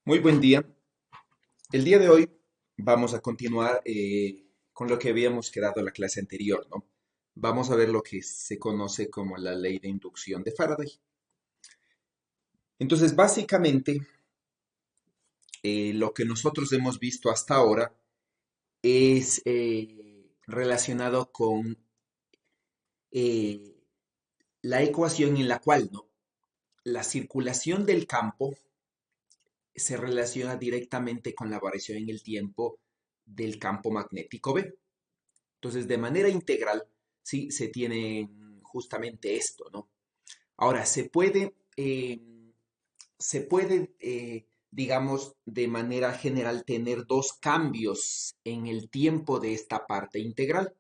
Muy buen día. El día de hoy vamos a continuar con lo que habíamos quedado en la clase anterior, ¿no? Vamos a ver lo que se conoce como la ley de inducción de Faraday. Entonces, básicamente, lo que nosotros hemos visto hasta ahora es relacionado con eh, la ecuación en la cual, ¿no? La circulación del campo se relaciona directamente con la variación en el tiempo del campo magnético B. Entonces, de manera integral, sí, se tiene justamente esto, ¿no? Ahora, digamos, de manera general, tener dos cambios en el tiempo de esta parte integral.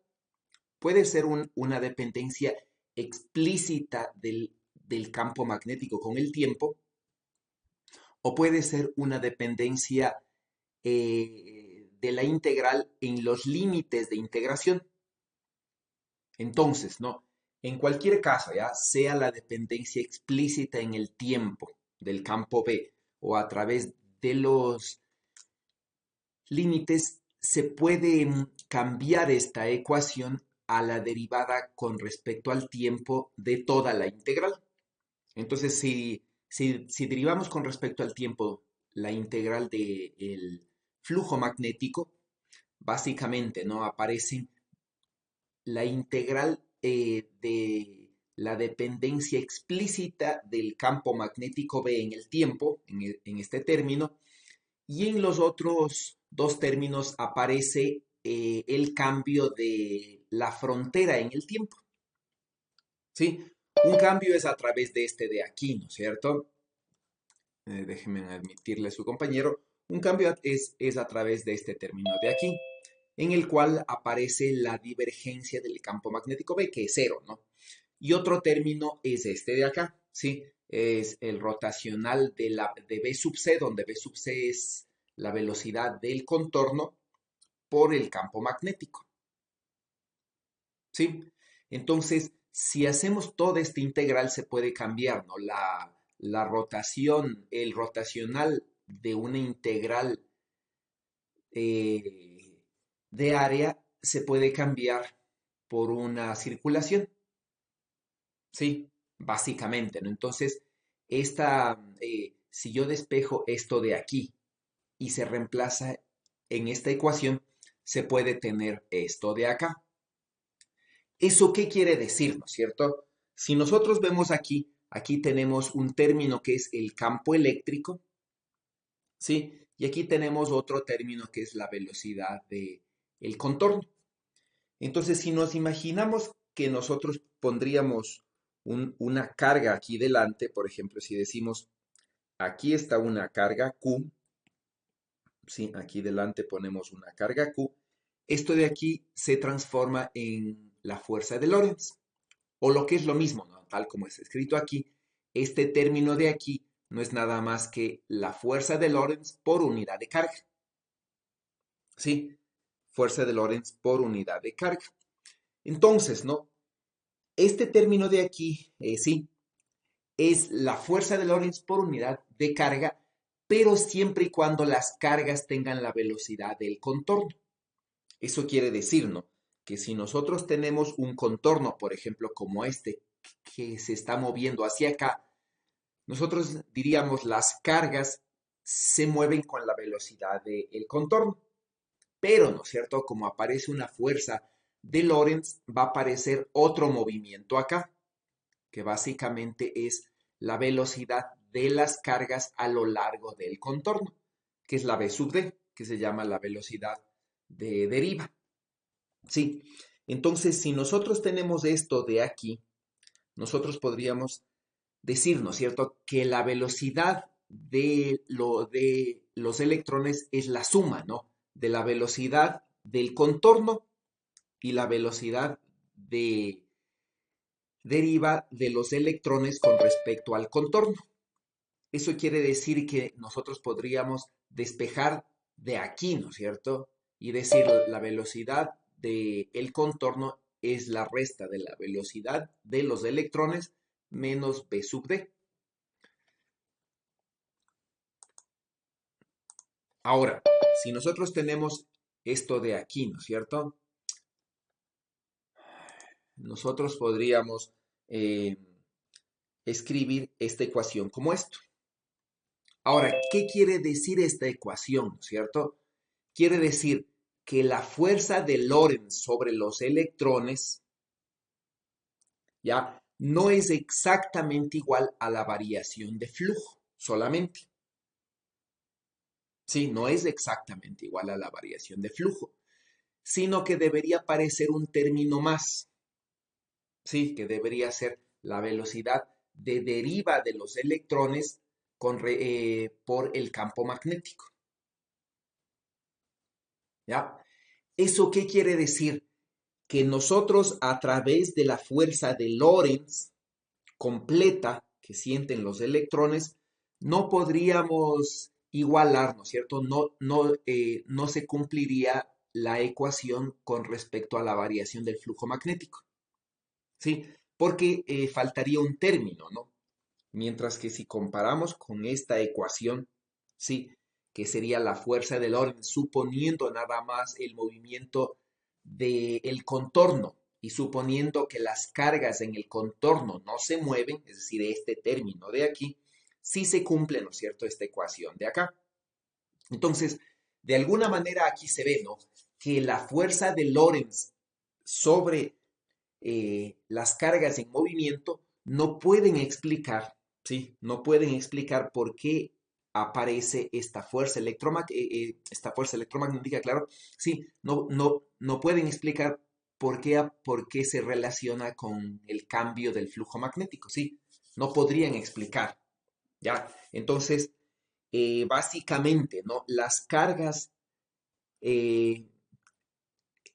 Puede ser una dependencia explícita del campo magnético con el tiempo, o puede ser una dependencia de la integral en los límites de integración. Entonces, ¿no? En cualquier caso, ya sea la dependencia explícita en el tiempo del campo B o a través de los límites, se puede cambiar esta ecuación a la derivada con respecto al tiempo de toda la integral. Entonces, si derivamos con respecto al tiempo la integral del flujo magnético, básicamente, ¿no? Aparecen la integral de la dependencia explícita del campo magnético B en el tiempo, en este término, y en los otros dos términos aparece el cambio de la frontera en el tiempo. ¿Sí? Un cambio es a través de este de aquí, ¿no es cierto? Déjenme admitirle a su compañero. Un cambio es a través de este término de aquí, en el cual aparece la divergencia del campo magnético B, que es cero, ¿no? Y otro término es este de acá, ¿sí? Es el rotacional de B sub C, donde B sub C es la velocidad del contorno por el campo magnético, ¿sí? Entonces, si hacemos toda esta integral, se puede cambiar, ¿no? La rotación, el rotacional de una integral eh, de área se puede cambiar por una circulación, ¿sí? Básicamente, ¿no? Entonces, si yo despejo esto de aquí y se reemplaza en esta ecuación, se puede tener esto de acá. ¿Eso qué quiere decir, no es cierto? Si nosotros vemos aquí, aquí tenemos un término que es el campo eléctrico, ¿sí? Y aquí tenemos otro término que es la velocidad del contorno. Entonces, si nos imaginamos que nosotros pondríamos una carga aquí delante, por ejemplo, si decimos, aquí está una carga Q, ¿sí? Aquí delante ponemos una carga Q, esto de aquí se transforma en la fuerza de Lorentz, o lo que es lo mismo, ¿no? Tal como es escrito aquí, este término de aquí no es nada más que la fuerza de Lorentz por unidad de carga, ¿sí? Fuerza de Lorentz por unidad de carga. Entonces, ¿no? Este término de aquí, sí, es la fuerza de Lorentz por unidad de carga, pero siempre y cuando las cargas tengan la velocidad del contorno. Eso quiere decir, ¿no? Que si nosotros tenemos un contorno, por ejemplo, como este, que se está moviendo hacia acá, nosotros diríamos las cargas se mueven con la velocidad del contorno. Pero, ¿no es cierto? Como aparece una fuerza de Lorentz, va a aparecer otro movimiento acá, que básicamente es la velocidad de las cargas a lo largo del contorno, que es la v sub d, que se llama la velocidad de deriva. Sí, entonces si nosotros tenemos esto de aquí, nosotros podríamos decir, ¿no es cierto?, que la velocidad de los electrones es la suma, ¿no? De la velocidad del contorno y la velocidad de deriva de los electrones con respecto al contorno. Eso quiere decir que nosotros podríamos despejar de aquí, ¿no es cierto? Y decir la velocidad del contorno es la resta de la velocidad de los electrones menos b sub d. Ahora, si nosotros tenemos esto de aquí, ¿no es cierto? Nosotros podríamos eh, escribir esta ecuación como esto. Ahora, ¿qué quiere decir esta ecuación, ¿no es cierto? Quiere decir que la fuerza de Lorentz sobre los electrones, ¿ya? No es exactamente igual a la variación de flujo, solamente. Sí, no es exactamente igual a la variación de flujo, sino que debería parecer un término más. Sí, que debería ser la velocidad de deriva de los electrones por el campo magnético. ¿Ya? ¿Eso qué quiere decir? Que nosotros a través de la fuerza de Lorentz completa que sienten los electrones, no podríamos igualar, ¿no es cierto? No se cumpliría la ecuación con respecto a la variación del flujo magnético, ¿sí? Porque faltaría un término, ¿no? Mientras que si comparamos con esta ecuación, sí, que sería la fuerza de Lorentz, suponiendo nada más el movimiento del contorno y suponiendo que las cargas en el contorno no se mueven, es decir, este término de aquí, sí se cumple, ¿no es cierto?, esta ecuación de acá. Entonces, de alguna manera aquí se ve, ¿no?, que la fuerza de Lorentz sobre las cargas en movimiento no pueden explicar, ¿sí? No pueden explicar por qué aparece esta fuerza electromagnética, claro, sí, no pueden explicar por qué se relaciona con el cambio del flujo magnético, sí, no podrían explicar, ¿ya? Entonces, básicamente, ¿no? Las cargas eh,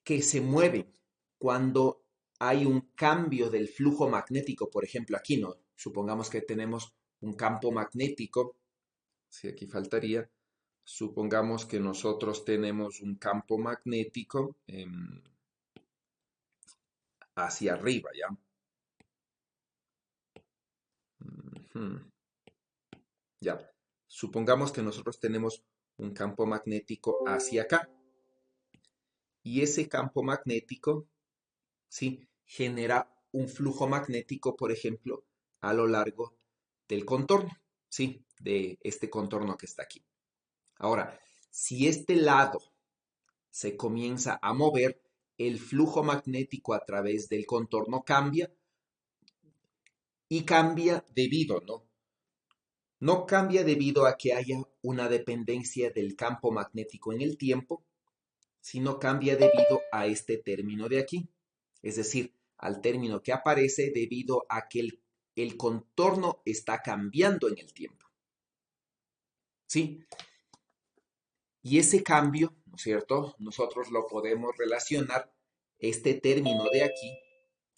que se mueven cuando hay un cambio del flujo magnético, por ejemplo, aquí no, supongamos que tenemos un campo magnético, si aquí faltaría, supongamos que nosotros tenemos un campo magnético hacia arriba, ¿ya? Ujú. Ya, supongamos que nosotros tenemos un campo magnético hacia acá y ese campo magnético, ¿sí?, genera un flujo magnético, por ejemplo, a lo largo del contorno, ¿sí?, de este contorno que está aquí. Ahora, si este lado se comienza a mover, el flujo magnético a través del contorno cambia y cambia debido, ¿no? No cambia debido a que haya una dependencia del campo magnético en el tiempo, sino cambia debido a este término de aquí. Es decir, al término que aparece debido a que el contorno está cambiando en el tiempo. ¿Sí? Y ese cambio, ¿no es cierto? Nosotros lo podemos relacionar, este término de aquí,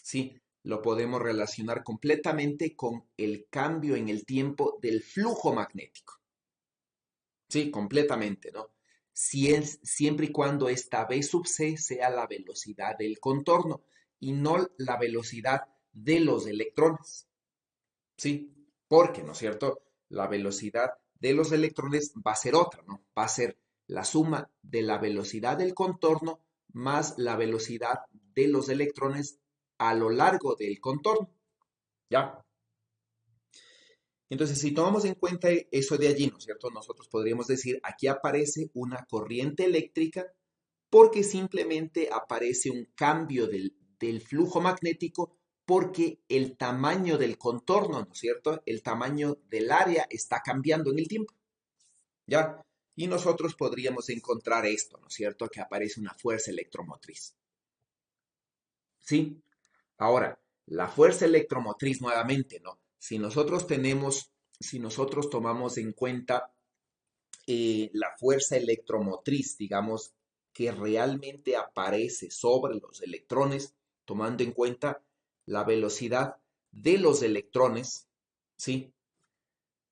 ¿sí? Lo podemos relacionar completamente con el cambio en el tiempo del flujo magnético. Sí, completamente, ¿no? Siempre y cuando esta v sub c sea la velocidad del contorno y no la velocidad de los electrones. ¿Sí? Porque, ¿no es cierto? La velocidad de los electrones va a ser otra, ¿no? Va a ser la suma de la velocidad del contorno más la velocidad de los electrones a lo largo del contorno. ¿Ya? Entonces, si tomamos en cuenta eso de allí, ¿no es cierto? Nosotros podríamos decir, aquí aparece una corriente eléctrica porque simplemente aparece un cambio del flujo magnético porque el tamaño del contorno, ¿no es cierto? El tamaño del área está cambiando en el tiempo, ¿ya? Y nosotros podríamos encontrar esto, ¿no es cierto? Que aparece una fuerza electromotriz, ¿sí? Ahora, la fuerza electromotriz nuevamente, ¿no? Si nosotros tomamos en cuenta la fuerza electromotriz, digamos, que realmente aparece sobre los electrones, tomando en cuenta la velocidad de los electrones, ¿sí?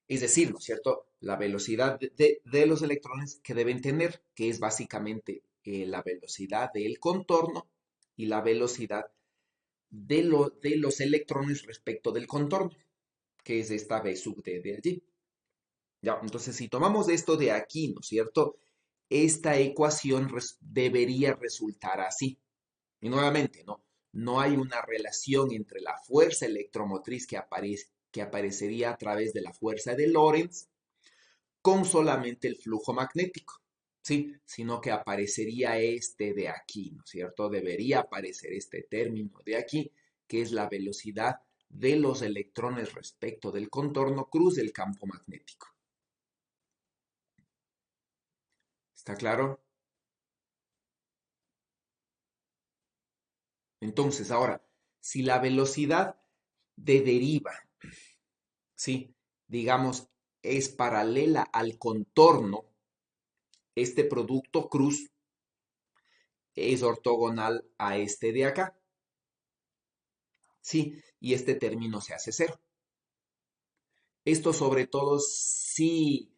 Es decir, ¿no es cierto? La velocidad de los electrones que deben tener, que es básicamente la velocidad del contorno y la velocidad de los electrones respecto del contorno, que es esta v sub d de allí. Ya, entonces si tomamos esto de aquí, ¿no es cierto? esta ecuación debería resultar así. Y nuevamente, no hay una relación entre la fuerza electromotriz que aparecería a través de la fuerza de Lorentz con solamente el flujo magnético, ¿sí? Sino que aparecería este de aquí, ¿no es cierto? Debería aparecer este término de aquí, que es la velocidad de los electrones respecto del contorno cruz del campo magnético. ¿Está claro? Entonces, ahora, si la velocidad de deriva, ¿sí? Digamos, es paralela al contorno, este producto cruz es ortogonal a este de acá, ¿sí? Y este término se hace cero. Esto sobre todo si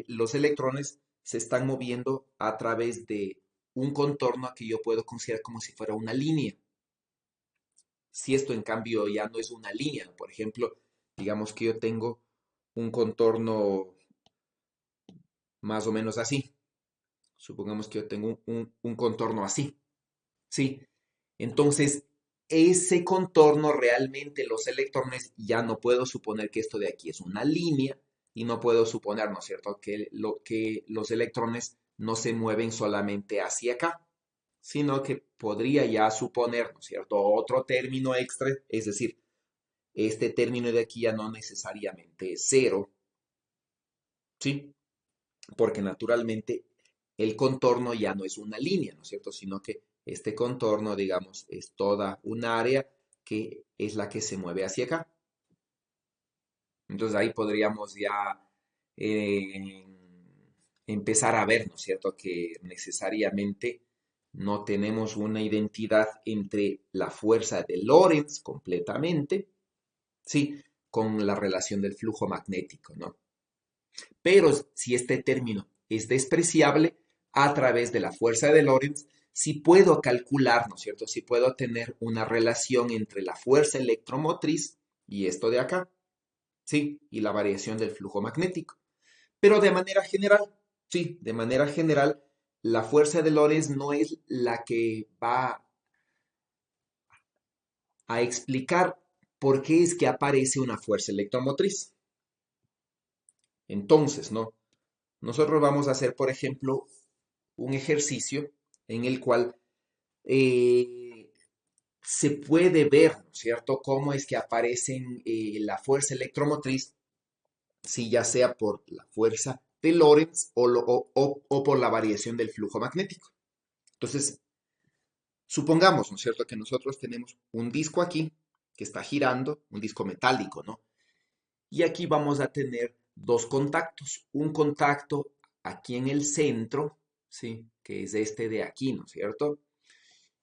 los electrones se están moviendo a través de un contorno que yo puedo considerar como si fuera una línea. Si esto en cambio ya no es una línea, por ejemplo, digamos que yo tengo un contorno más o menos así. Supongamos que yo tengo un contorno así, ¿sí? Entonces, ese contorno realmente los electrones, ya no puedo suponer que esto de aquí es una línea y no puedo suponer, ¿no es cierto?, que los electrones no se mueven solamente hacia acá, sino que podría ya suponer, ¿no es cierto?, otro término extra, es decir, este término de aquí ya no necesariamente es cero, ¿sí? Porque naturalmente el contorno ya no es una línea, ¿no es cierto? Sino que este contorno, digamos, es toda un área que es la que se mueve hacia acá. Entonces ahí podríamos ya eh, empezar a ver, ¿no es cierto?, que necesariamente no tenemos una identidad entre la fuerza de Lorentz completamente, ¿sí?, con la relación del flujo magnético, ¿no? Pero si este término es despreciable a través de la fuerza de Lorentz, si puedo calcular, ¿no es cierto? Si puedo tener una relación entre la fuerza electromotriz y esto de acá, ¿sí? Y la variación del flujo magnético. Pero de manera general, sí, de manera general, la fuerza de Lorentz no es la que va a explicar por qué es que aparece una fuerza electromotriz. Entonces, ¿no? Nosotros vamos a hacer, por ejemplo, un ejercicio en el cual se puede ver, ¿no es cierto?, cómo es que aparecen la fuerza electromotriz, si ya sea por la fuerza de Lorentz o por la variación del flujo magnético. Entonces, supongamos, ¿no es cierto?, que nosotros tenemos un disco aquí que está girando, un disco metálico, ¿no? Y aquí vamos a tener dos contactos. Un contacto aquí en el centro, ¿sí?, que es este de aquí, ¿no es cierto?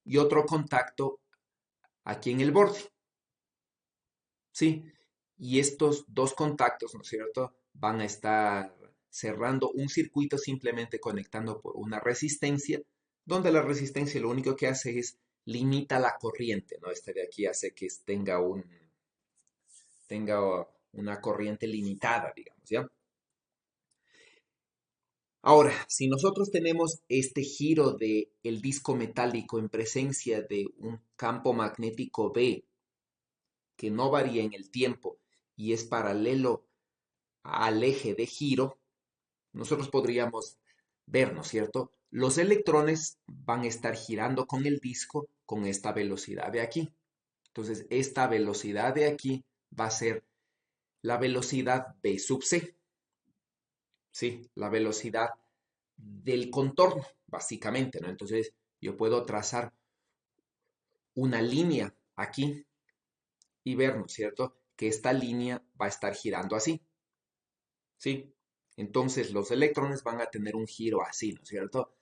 Y otro contacto aquí en el borde, ¿sí? Y estos dos contactos, ¿no es cierto?, van a estar cerrando un circuito simplemente conectando por una resistencia, donde la resistencia lo único que hace es limita la corriente, ¿no? Este de aquí hace que tenga una corriente limitada, digamos, ¿ya? Ahora, si nosotros tenemos este giro del disco metálico en presencia de un campo magnético B que no varía en el tiempo y es paralelo al eje de giro, nosotros podríamos ver, ¿no es cierto? Los electrones van a estar girando con el disco con esta velocidad de aquí. Entonces, esta velocidad de aquí va a ser la velocidad B sub c, ¿sí? La velocidad del contorno, básicamente, ¿no? Entonces, yo puedo trazar una línea aquí y ver, ¿no es cierto?, que esta línea va a estar girando así, ¿sí? Entonces, los electrones van a tener un giro así, ¿no es cierto?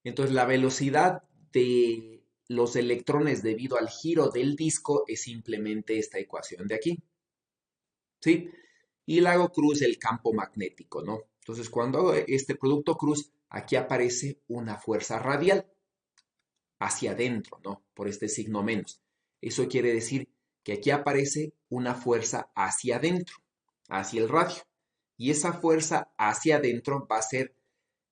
Entonces, la velocidad de los electrones debido al giro del disco es simplemente esta ecuación de aquí, ¿sí? Y la hago cruz el campo magnético, ¿no? Entonces, cuando hago este producto cruz, aquí aparece una fuerza radial hacia adentro, ¿no? Por este signo menos. Eso quiere decir que aquí aparece una fuerza hacia adentro, hacia el radio. Y esa fuerza hacia adentro va a ser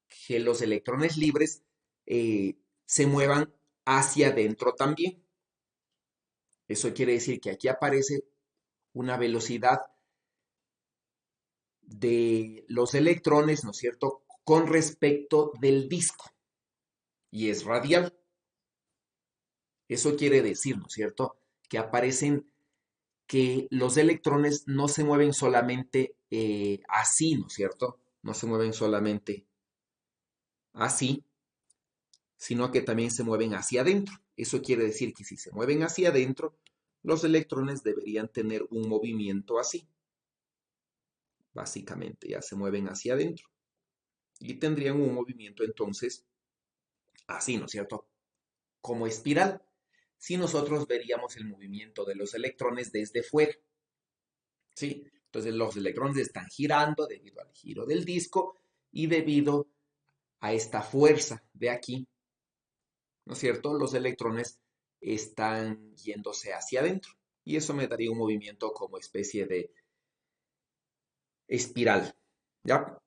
que los electrones libres se muevan hacia adentro también. Eso quiere decir que aquí aparece una velocidad de los electrones, ¿no es cierto?, con respecto del disco, y es radial. Eso quiere decir, ¿no es cierto?, que aparecen que los electrones no se mueven solamente así, ¿no es cierto? No se mueven solamente así, sino que también se mueven hacia adentro. Eso quiere decir que si se mueven hacia adentro, los electrones deberían tener un movimiento así. Básicamente, ya se mueven hacia adentro. Y tendrían un movimiento entonces así, ¿no es cierto? Como espiral. Si nosotros veríamos el movimiento de los electrones desde fuera, ¿sí? Entonces los electrones están girando debido al giro del disco y debido a esta fuerza de aquí, ¿no es cierto? Los electrones están yéndose hacia adentro y eso me daría un movimiento como especie de espiral, ¿ya?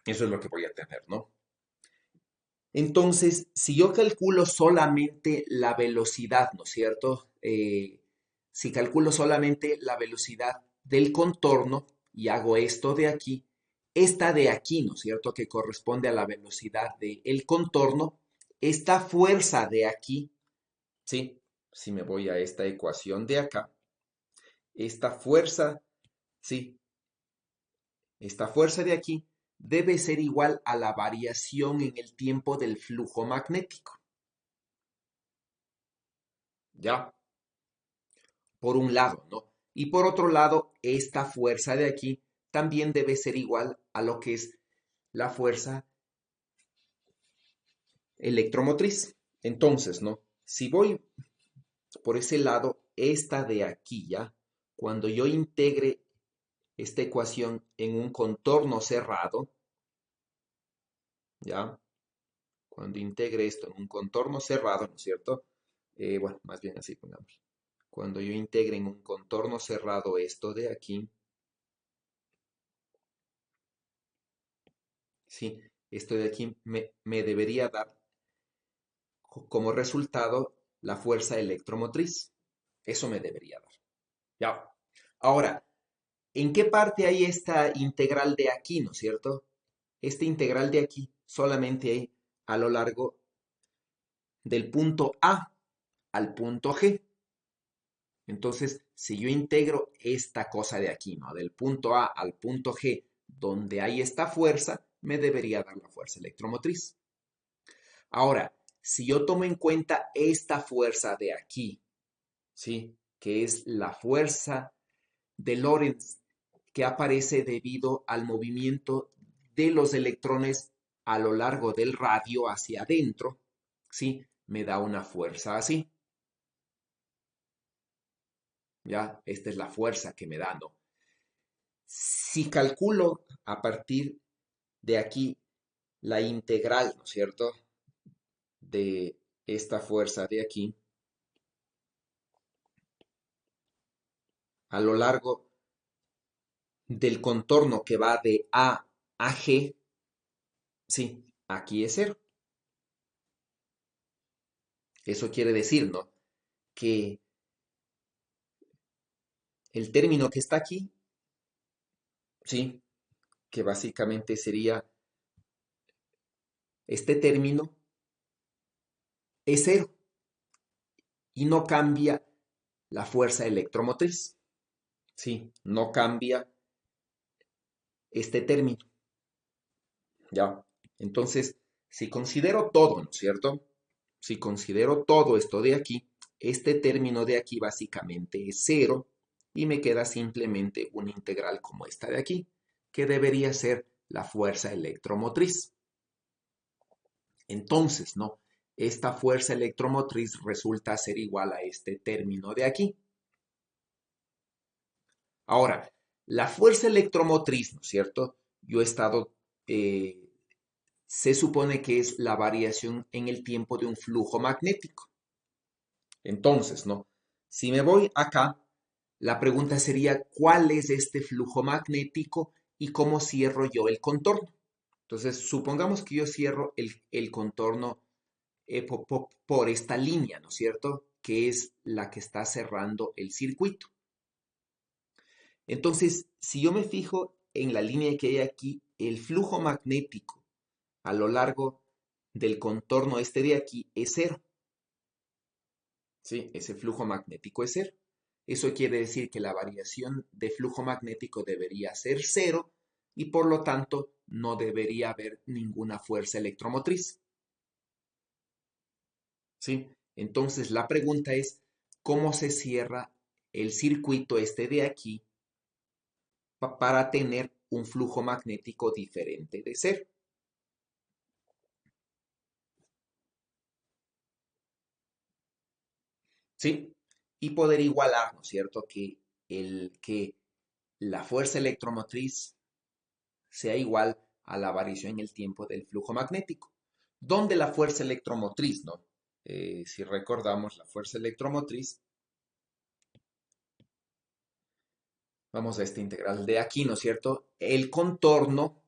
Eso es lo que voy a tener, ¿no? Entonces, si yo calculo solamente la velocidad, ¿no es cierto? Si calculo solamente la velocidad del contorno y hago esto de aquí, esta de aquí, ¿no es cierto? Que corresponde a la velocidad del contorno, esta fuerza de aquí, ¿sí? Si me voy a esta ecuación de acá, esta fuerza, ¿sí? Esta fuerza de aquí debe ser igual a la variación en el tiempo del flujo magnético. ¿Ya? Por un lado, ¿no? Y por otro lado, esta fuerza de aquí también debe ser igual a lo que es la fuerza electromotriz. Entonces, ¿no? Si voy por ese lado, esta de aquí, ¿ya? Cuando yo integre esta ecuación en un contorno cerrado, ¿ya? Cuando integre esto en un contorno cerrado, ¿no es cierto? Bueno, más bien así pongamos. Cuando yo integre en un contorno cerrado esto de aquí, ¿sí? Esto de aquí me debería dar como resultado la fuerza electromotriz. Eso me debería dar. Ya. Ahora, ¿en qué parte hay esta integral de aquí, no es cierto? Esta integral de aquí solamente hay a lo largo del punto A al punto G. Entonces, si yo integro esta cosa de aquí, ¿no? Del punto A al punto G, donde hay esta fuerza, me debería dar la fuerza electromotriz. Ahora, si yo tomo en cuenta esta fuerza de aquí, ¿sí? Que es la fuerza de Lorentz que aparece debido al movimiento de los electrones a lo largo del radio hacia adentro, ¿sí? Me da una fuerza así. ¿Ya? Esta es la fuerza que me da, ¿no? Si calculo a partir de aquí la integral, ¿no es cierto? De esta fuerza de aquí, a lo largo del contorno que va de A a G, sí, aquí es cero. Eso quiere decir, ¿no? Que el término que está aquí, sí, que básicamente sería este término, es cero y no cambia la fuerza electromotriz, sí, no cambia este término, ¿ya? Entonces, si considero todo, ¿no es cierto? Si considero todo esto de aquí, este término de aquí básicamente es cero y me queda simplemente una integral como esta de aquí, que debería ser la fuerza electromotriz. Entonces, ¿no? Esta fuerza electromotriz resulta ser igual a este término de aquí. Ahora, la fuerza electromotriz, ¿no es cierto? Yo he estado, se supone que es la variación en el tiempo de un flujo magnético. Entonces, ¿no? Si me voy acá, la pregunta sería, ¿cuál es este flujo magnético y cómo cierro yo el contorno? Entonces, supongamos que yo cierro el contorno por esta línea, ¿no es cierto? Que es la que está cerrando el circuito. Entonces, si yo me fijo en la línea que hay aquí, el flujo magnético a lo largo del contorno este de aquí es cero. ¿Sí? Ese flujo magnético es cero. Eso quiere decir que la variación de flujo magnético debería ser cero y por lo tanto no debería haber ninguna fuerza electromotriz. ¿Sí? Entonces la pregunta es, ¿cómo se cierra el circuito este de aquí para tener un flujo magnético diferente de cero? ¿Sí? Y poder igualar, ¿no es cierto? Que la fuerza electromotriz sea igual a la variación en el tiempo del flujo magnético. ¿Dónde la fuerza electromotriz, no? Si recordamos la fuerza electromotriz, vamos a esta integral de aquí, ¿no es cierto? El contorno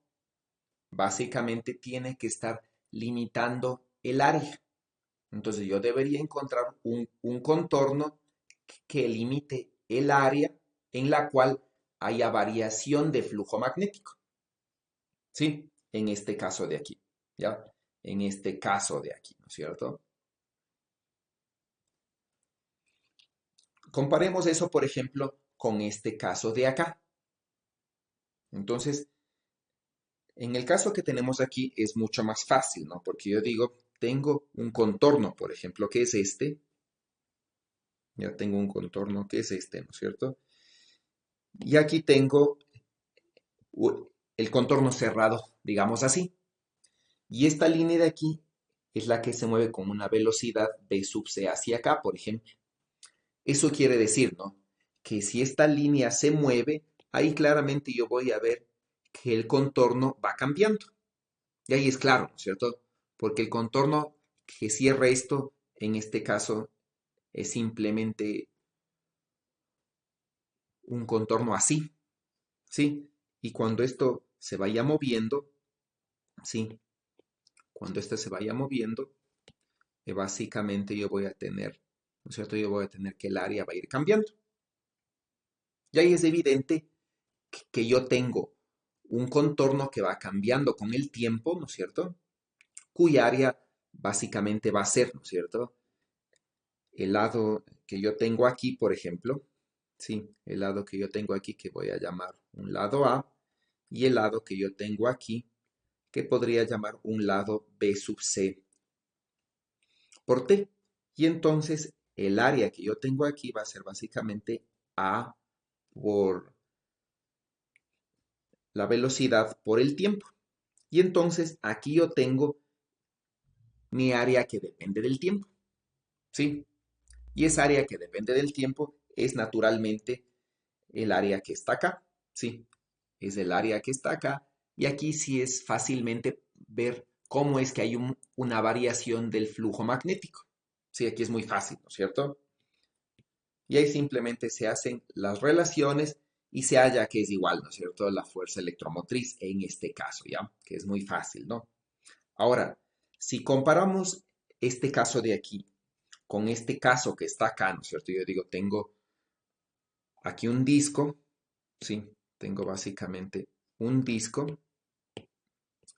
básicamente tiene que estar limitando el área. Entonces yo debería encontrar un contorno que limite el área en la cual haya variación de flujo magnético. ¿Sí? En este caso de aquí, ¿ya? En este caso de aquí, ¿no es cierto? Comparemos eso, por ejemplo, con este caso de acá. Entonces, en el caso que tenemos aquí es mucho más fácil, ¿no? Porque yo digo, tengo un contorno, por ejemplo, que es este. Ya tengo un contorno que es este, ¿no es cierto? Y aquí tengo el contorno cerrado, digamos así. Y esta línea de aquí es la que se mueve con una velocidad v sub c hacia acá, por ejemplo. Eso quiere decir, ¿no? Que si esta línea se mueve, ahí claramente yo voy a ver que el contorno va cambiando. Y ahí es claro, ¿no es cierto? Porque el contorno que cierra esto, en este caso, es simplemente un contorno así, ¿sí? Y cuando esto se vaya moviendo, ¿sí? Cuando esto se vaya moviendo, básicamente yo voy a tener, ¿no es cierto? Yo voy a tener que el área va a ir cambiando. Y ahí es evidente que yo tengo un contorno que va cambiando con el tiempo, ¿no es cierto? Cuya área básicamente va a ser, ¿no es cierto? El lado que yo tengo aquí, por ejemplo, ¿sí? El lado que yo tengo aquí que voy a llamar un lado A y el lado que yo tengo aquí que podría llamar un lado B sub C por T. Y entonces el área que yo tengo aquí va a ser básicamente A por la velocidad por el tiempo. Y entonces aquí yo tengo mi área que depende del tiempo, ¿sí? Y esa área que depende del tiempo es naturalmente el área que está acá, ¿sí? Es el área que está acá. Y aquí sí es fácilmente ver cómo es que hay una variación del flujo magnético. Sí, aquí es muy fácil, ¿no es cierto? Y ahí simplemente se hacen las relaciones y se halla que es igual, ¿no es cierto? La fuerza electromotriz en este caso, ¿ya? Que es muy fácil, ¿no? Ahora, si comparamos este caso de aquí con este caso que está acá, ¿no es cierto? Yo digo, tengo aquí un disco, ¿sí? Tengo básicamente un disco,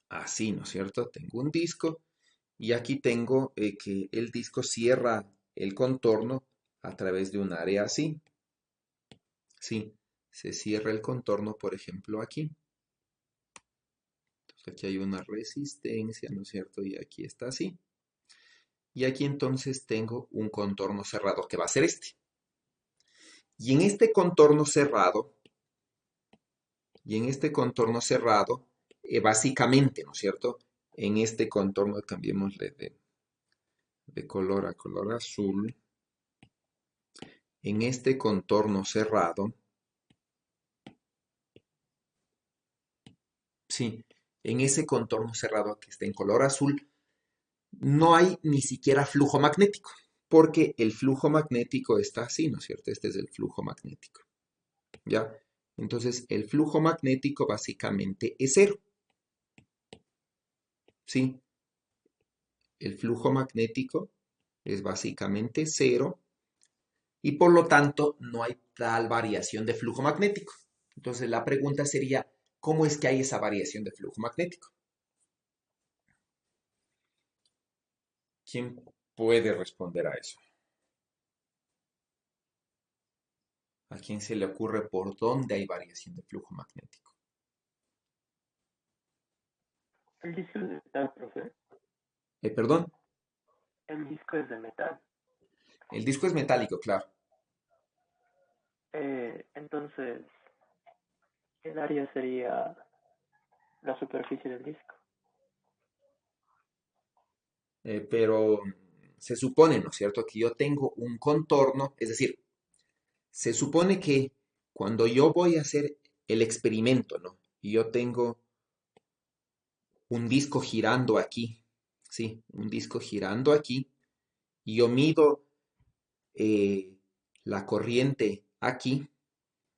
así, ¿no es cierto? Tengo un disco y aquí tengo que el disco cierra el contorno a través de un área así, ¿sí? Se cierra el contorno, por ejemplo, aquí. Entonces aquí hay una resistencia, ¿no es cierto? Y aquí está así. Y aquí entonces tengo un contorno cerrado que va a ser este. Y en este contorno cerrado, básicamente, ¿no es cierto? En este contorno, cambiémosle de color a color azul. En este contorno cerrado, sí, en ese contorno cerrado que está en color azul, no hay ni siquiera flujo magnético, porque el flujo magnético está así, ¿no es cierto? Este es el flujo magnético, ¿ya? Entonces, el flujo magnético básicamente es cero. ¿sí? El flujo magnético es básicamente cero y por lo tanto no hay tal variación de flujo magnético. Entonces la pregunta sería, ¿cómo es que hay esa variación de flujo magnético? ¿Quién puede responder a eso? ¿A quién se le ocurre por dónde hay variación de flujo magnético? El disco es de metal, profe. Perdón, El disco es de metal. el disco es metálico, claro. Entonces, el área sería la superficie del disco. Pero se supone, ¿no es cierto?, que yo tengo un contorno, es decir, se supone que cuando yo voy a hacer el experimento, ¿no? Y yo tengo un disco girando aquí, ¿sí? Un disco girando aquí, y yo mido eh, la corriente aquí,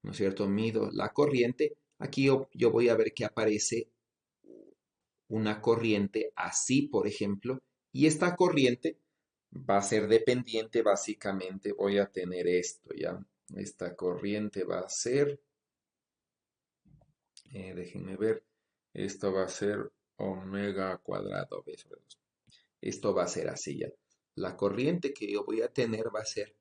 ¿no es cierto? Mido la corriente, aquí yo voy a ver que aparece una corriente así, por ejemplo, y esta corriente va a ser dependiente, básicamente voy a tener esto, ¿ya? Esta corriente va a ser, déjenme ver, esto va a ser omega cuadrado b sobre 2. Esto va a ser así, ¿ya? La corriente que yo voy a tener va a ser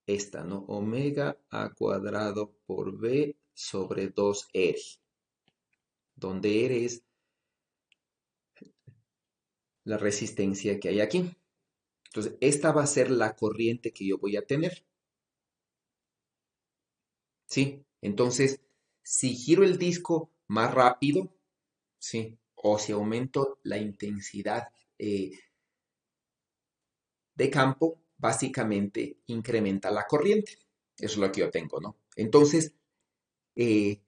esta, ¿no? Omega a cuadrado por b sobre 2r, donde r es la resistencia que hay aquí. Entonces, esta va a ser la corriente que yo voy a tener, ¿sí? Entonces, si giro el disco más rápido, ¿sí? O si aumento la intensidad de campo, básicamente incrementa la corriente. Eso es lo que yo tengo, ¿no? Entonces, eh,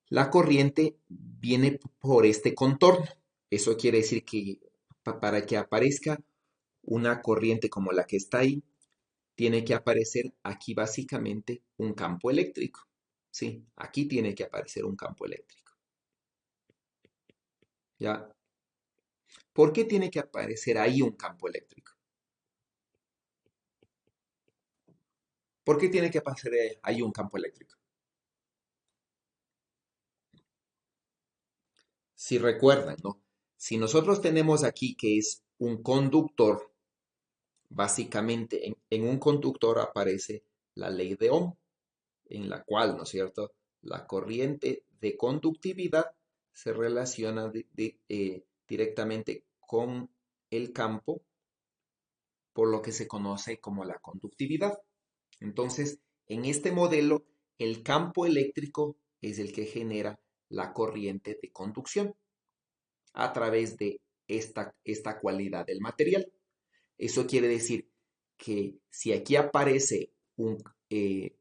la corriente viene por este contorno. Eso quiere decir que para que aparezca una corriente como la que está ahí, tiene que aparecer aquí básicamente un campo eléctrico. Sí, aquí tiene que aparecer un campo eléctrico. ¿Ya? ¿Por qué tiene que aparecer ahí un campo eléctrico? ¿Por qué tiene que aparecer ahí un campo eléctrico? Si recuerdan, ¿no? Si nosotros tenemos aquí que es un conductor, básicamente en un conductor aparece la ley de Ohm, en la cual, ¿no es cierto?, la corriente de conductividad se relaciona directamente con el campo, por lo que se conoce como la conductividad. Entonces, en este modelo, el campo eléctrico es el que genera la corriente de conducción a través de esta cualidad del material. Eso quiere decir que si aquí aparece eh,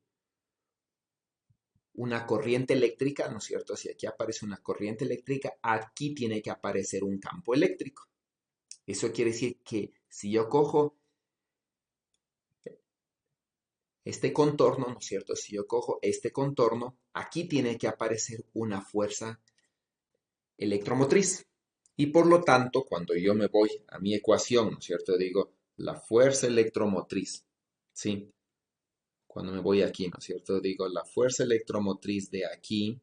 una corriente eléctrica, ¿no es cierto? Si aquí aparece una corriente eléctrica, aquí tiene que aparecer un campo eléctrico. Eso quiere decir que si yo cojo este contorno, ¿no es cierto? Si yo cojo este contorno, aquí tiene que aparecer una fuerza electromotriz. Y por lo tanto, cuando yo me voy a mi ecuación, ¿no es cierto? Digo, la fuerza electromotriz, ¿sí? Cuando me voy aquí, ¿no es cierto? Digo, la fuerza electromotriz de aquí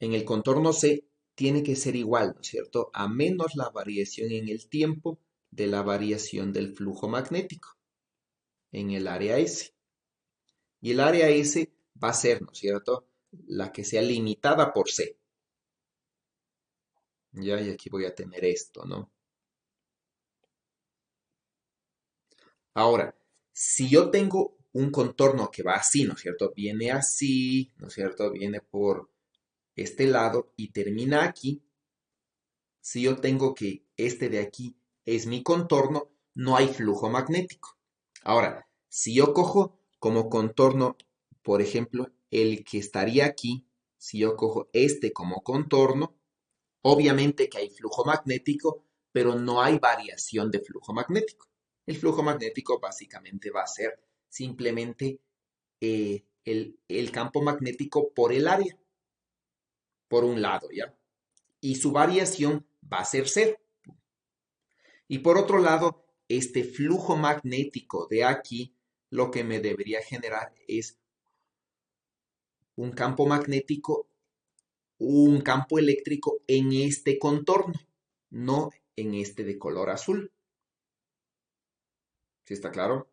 en el contorno C tiene que ser igual, ¿no es cierto? A menos la variación en el tiempo de la variación del flujo magnético en el área S. Y el área S va a ser, ¿no es cierto?, la que sea limitada por C. Ya, y aquí voy a tener esto, ¿no? Ahora, si yo tengo un contorno que va así, ¿no es cierto? Viene así, ¿no es cierto? Viene por este lado y termina aquí. Si yo tengo que este de aquí es mi contorno, no hay flujo magnético. Ahora, si yo cojo como contorno, por ejemplo, el que estaría aquí, si yo cojo este como contorno, obviamente que hay flujo magnético, pero no hay variación de flujo magnético. El flujo magnético básicamente va a ser simplemente el campo magnético por el área, por un lado, ¿ya? Y su variación va a ser cero. Y por otro lado, este flujo magnético de aquí, lo que me debería generar es un campo magnético, un campo eléctrico en este contorno, no en este de color azul. ¿Sí está claro?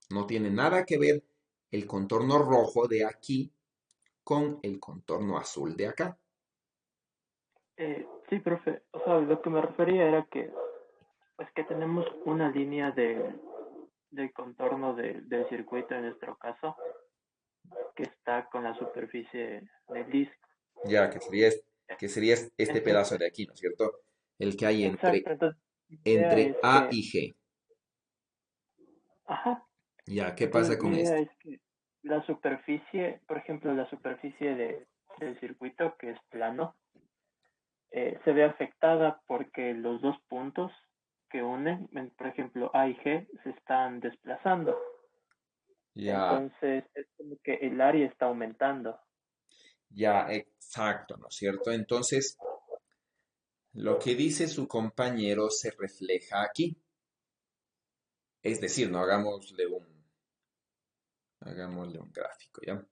No tiene nada que ver el contorno rojo de aquí con el contorno azul de acá. Sí, profe. O sea, lo que me refería era que, pues que tenemos una línea de contorno del circuito en nuestro caso, que está con la superficie del disco. Ya, que sería este pedazo Entonces, de aquí, ¿no es cierto? El que hay exacto. Entonces, mi idea entre es A que, y G. ajá. Ya, ¿qué pasa Entonces, con mi idea esto? es que la superficie, por ejemplo, la superficie del circuito, que es plano, se ve afectada porque los dos puntos que unen, por ejemplo, A y G, se están desplazando. Ya, Entonces, es como que el área está aumentando. ya, exacto, ¿no es cierto? Entonces, lo que dice su compañero se refleja aquí. Es decir, no hagámosle un gráfico, ¿ya?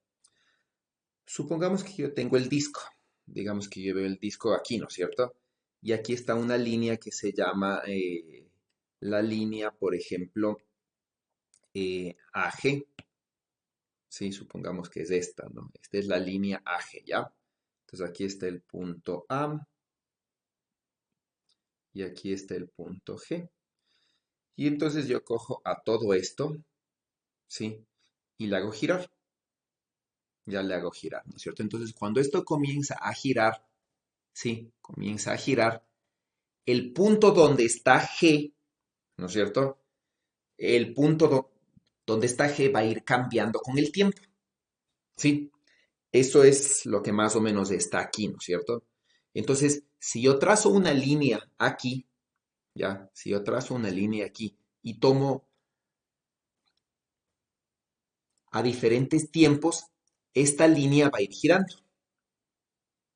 Supongamos que yo tengo el disco. Digamos que yo veo el disco aquí, ¿no es cierto? Y aquí está una línea que se llama la línea, por ejemplo, AG. Sí, supongamos que es esta, ¿no? Esta es la línea AG, ¿ya? Entonces aquí está el punto A y aquí está el punto G. Y entonces yo cojo a todo esto, ¿sí? Y le hago girar. Ya le hago girar, ¿no es cierto? Entonces cuando esto comienza a girar, ¿sí? Comienza a girar, el punto donde está G, ¿no es cierto? El punto donde está G va a ir cambiando con el tiempo, ¿sí? Eso es lo que más o menos está aquí, ¿no es cierto? Entonces, si yo trazo una línea aquí, ¿ya? Si yo trazo una línea aquí y tomo a diferentes tiempos, esta línea va a ir girando.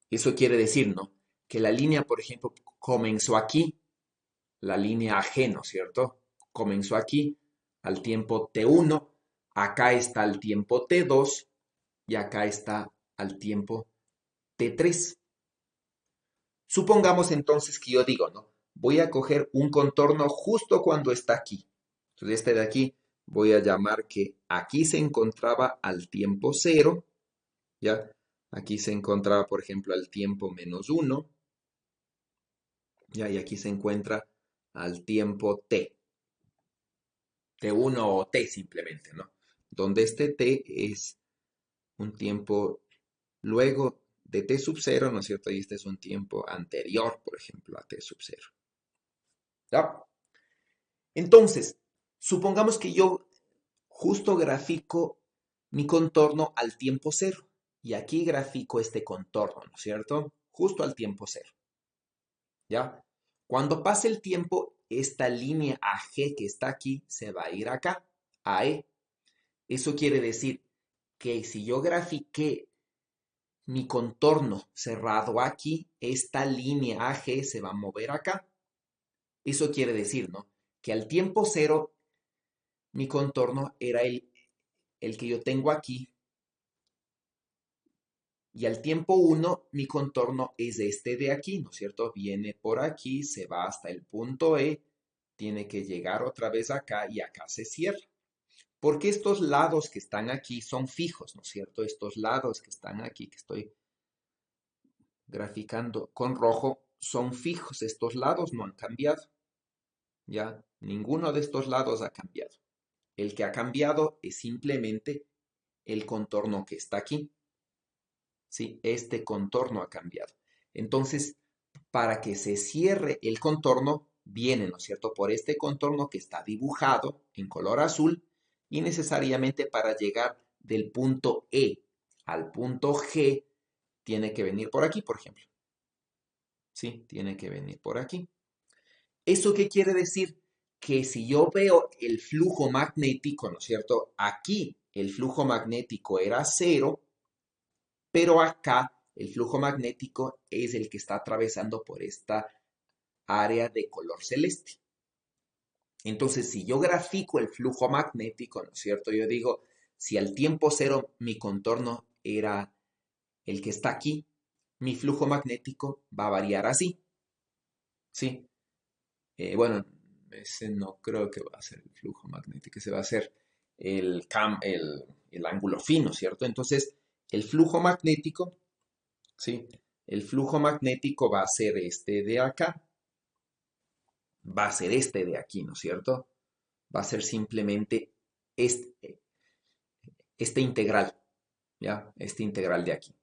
Eso quiere decir, ¿no? Que la línea, por ejemplo, comenzó aquí, la línea ajeno, ¿cierto? Comenzó aquí al tiempo T1, acá está el tiempo T2 y acá está al tiempo T3. Supongamos entonces que yo digo, ¿no? Voy a coger un contorno justo cuando está aquí. Entonces este de aquí voy a llamar que aquí se encontraba al tiempo cero, ¿ya? Aquí se encontraba, por ejemplo, al tiempo -1, ¿ya? Y aquí se encuentra al tiempo t, t1 o t simplemente, ¿no? Donde este t es un tiempo luego de t sub 0, ¿no es cierto? Y este es un tiempo anterior, por ejemplo, a t sub 0. ¿Ya? Entonces, supongamos que yo justo grafico mi contorno al tiempo cero. Y aquí grafico este contorno, ¿no es cierto? Justo al tiempo cero. ¿Ya? Cuando pase el tiempo, esta línea AG que está aquí se va a ir acá, a E. Eso quiere decir que si yo grafiqué mi contorno cerrado aquí, esta línea AG se va a mover acá. Eso quiere decir, ¿no? Que al tiempo cero mi contorno era el que yo tengo aquí y al tiempo uno mi contorno es este de aquí, ¿no es cierto? Viene por aquí, se va hasta el punto E, tiene que llegar otra vez acá y acá se cierra. Porque estos lados que están aquí son fijos, ¿no es cierto? Estos lados que están aquí, que estoy graficando con rojo, son fijos. Estos lados no han cambiado. Ya, ninguno de estos lados ha cambiado. El que ha cambiado es simplemente el contorno que está aquí. ¿Sí? Este contorno ha cambiado. Entonces, para que se cierre el contorno, viene, ¿no es cierto?, por este contorno que está dibujado en color azul y necesariamente para llegar del punto E al punto G, tiene que venir por aquí, por ejemplo. ¿Sí? Tiene que venir por aquí. ¿Eso qué quiere decir? Que si yo veo el flujo magnético, ¿no es cierto?, aquí el flujo magnético era cero, pero acá el flujo magnético es el que está atravesando por esta área de color celeste. Entonces, si yo grafico el flujo magnético, ¿no es cierto? Yo digo, si al tiempo cero mi contorno era el que está aquí, mi flujo magnético va a variar así, ¿sí? Bueno, ese no creo que va a ser el flujo magnético, ese va a ser el ángulo fino, ¿cierto? Entonces, el flujo magnético, ¿sí? El flujo magnético va a ser este de acá, va a ser este de aquí, ¿no es cierto? Va a ser simplemente este integral, ¿ya? Este integral de aquí.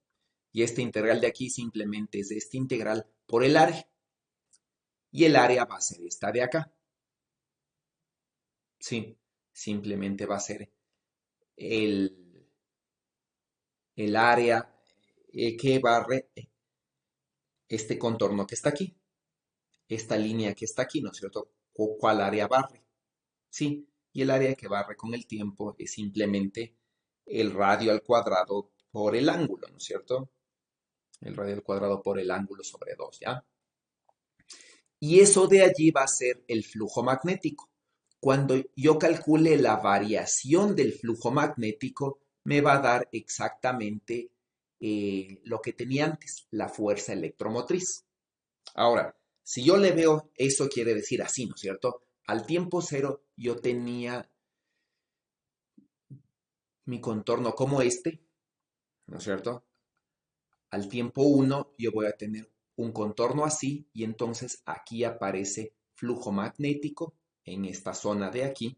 Y este integral de aquí simplemente es este integral por el área. Y el área va a ser esta de acá. Sí, simplemente va a ser el, el área que barre este contorno que está aquí. Esta línea que está aquí, ¿no es cierto? ¿Cuál área barre? Sí, y el área que barre con el tiempo es simplemente el radio al cuadrado por el ángulo, ¿no es cierto? El radio al cuadrado por el ángulo sobre 2, ¿ya? Y eso de allí va a ser el flujo magnético. Cuando yo calcule la variación del flujo magnético, me va a dar exactamente lo que tenía antes, la fuerza electromotriz. Ahora, si yo le veo, eso quiere decir así, ¿no es cierto? Al tiempo cero yo tenía mi contorno como este, ¿no es cierto? Al tiempo uno yo voy a tener un contorno así y entonces aquí aparece flujo magnético en esta zona de aquí,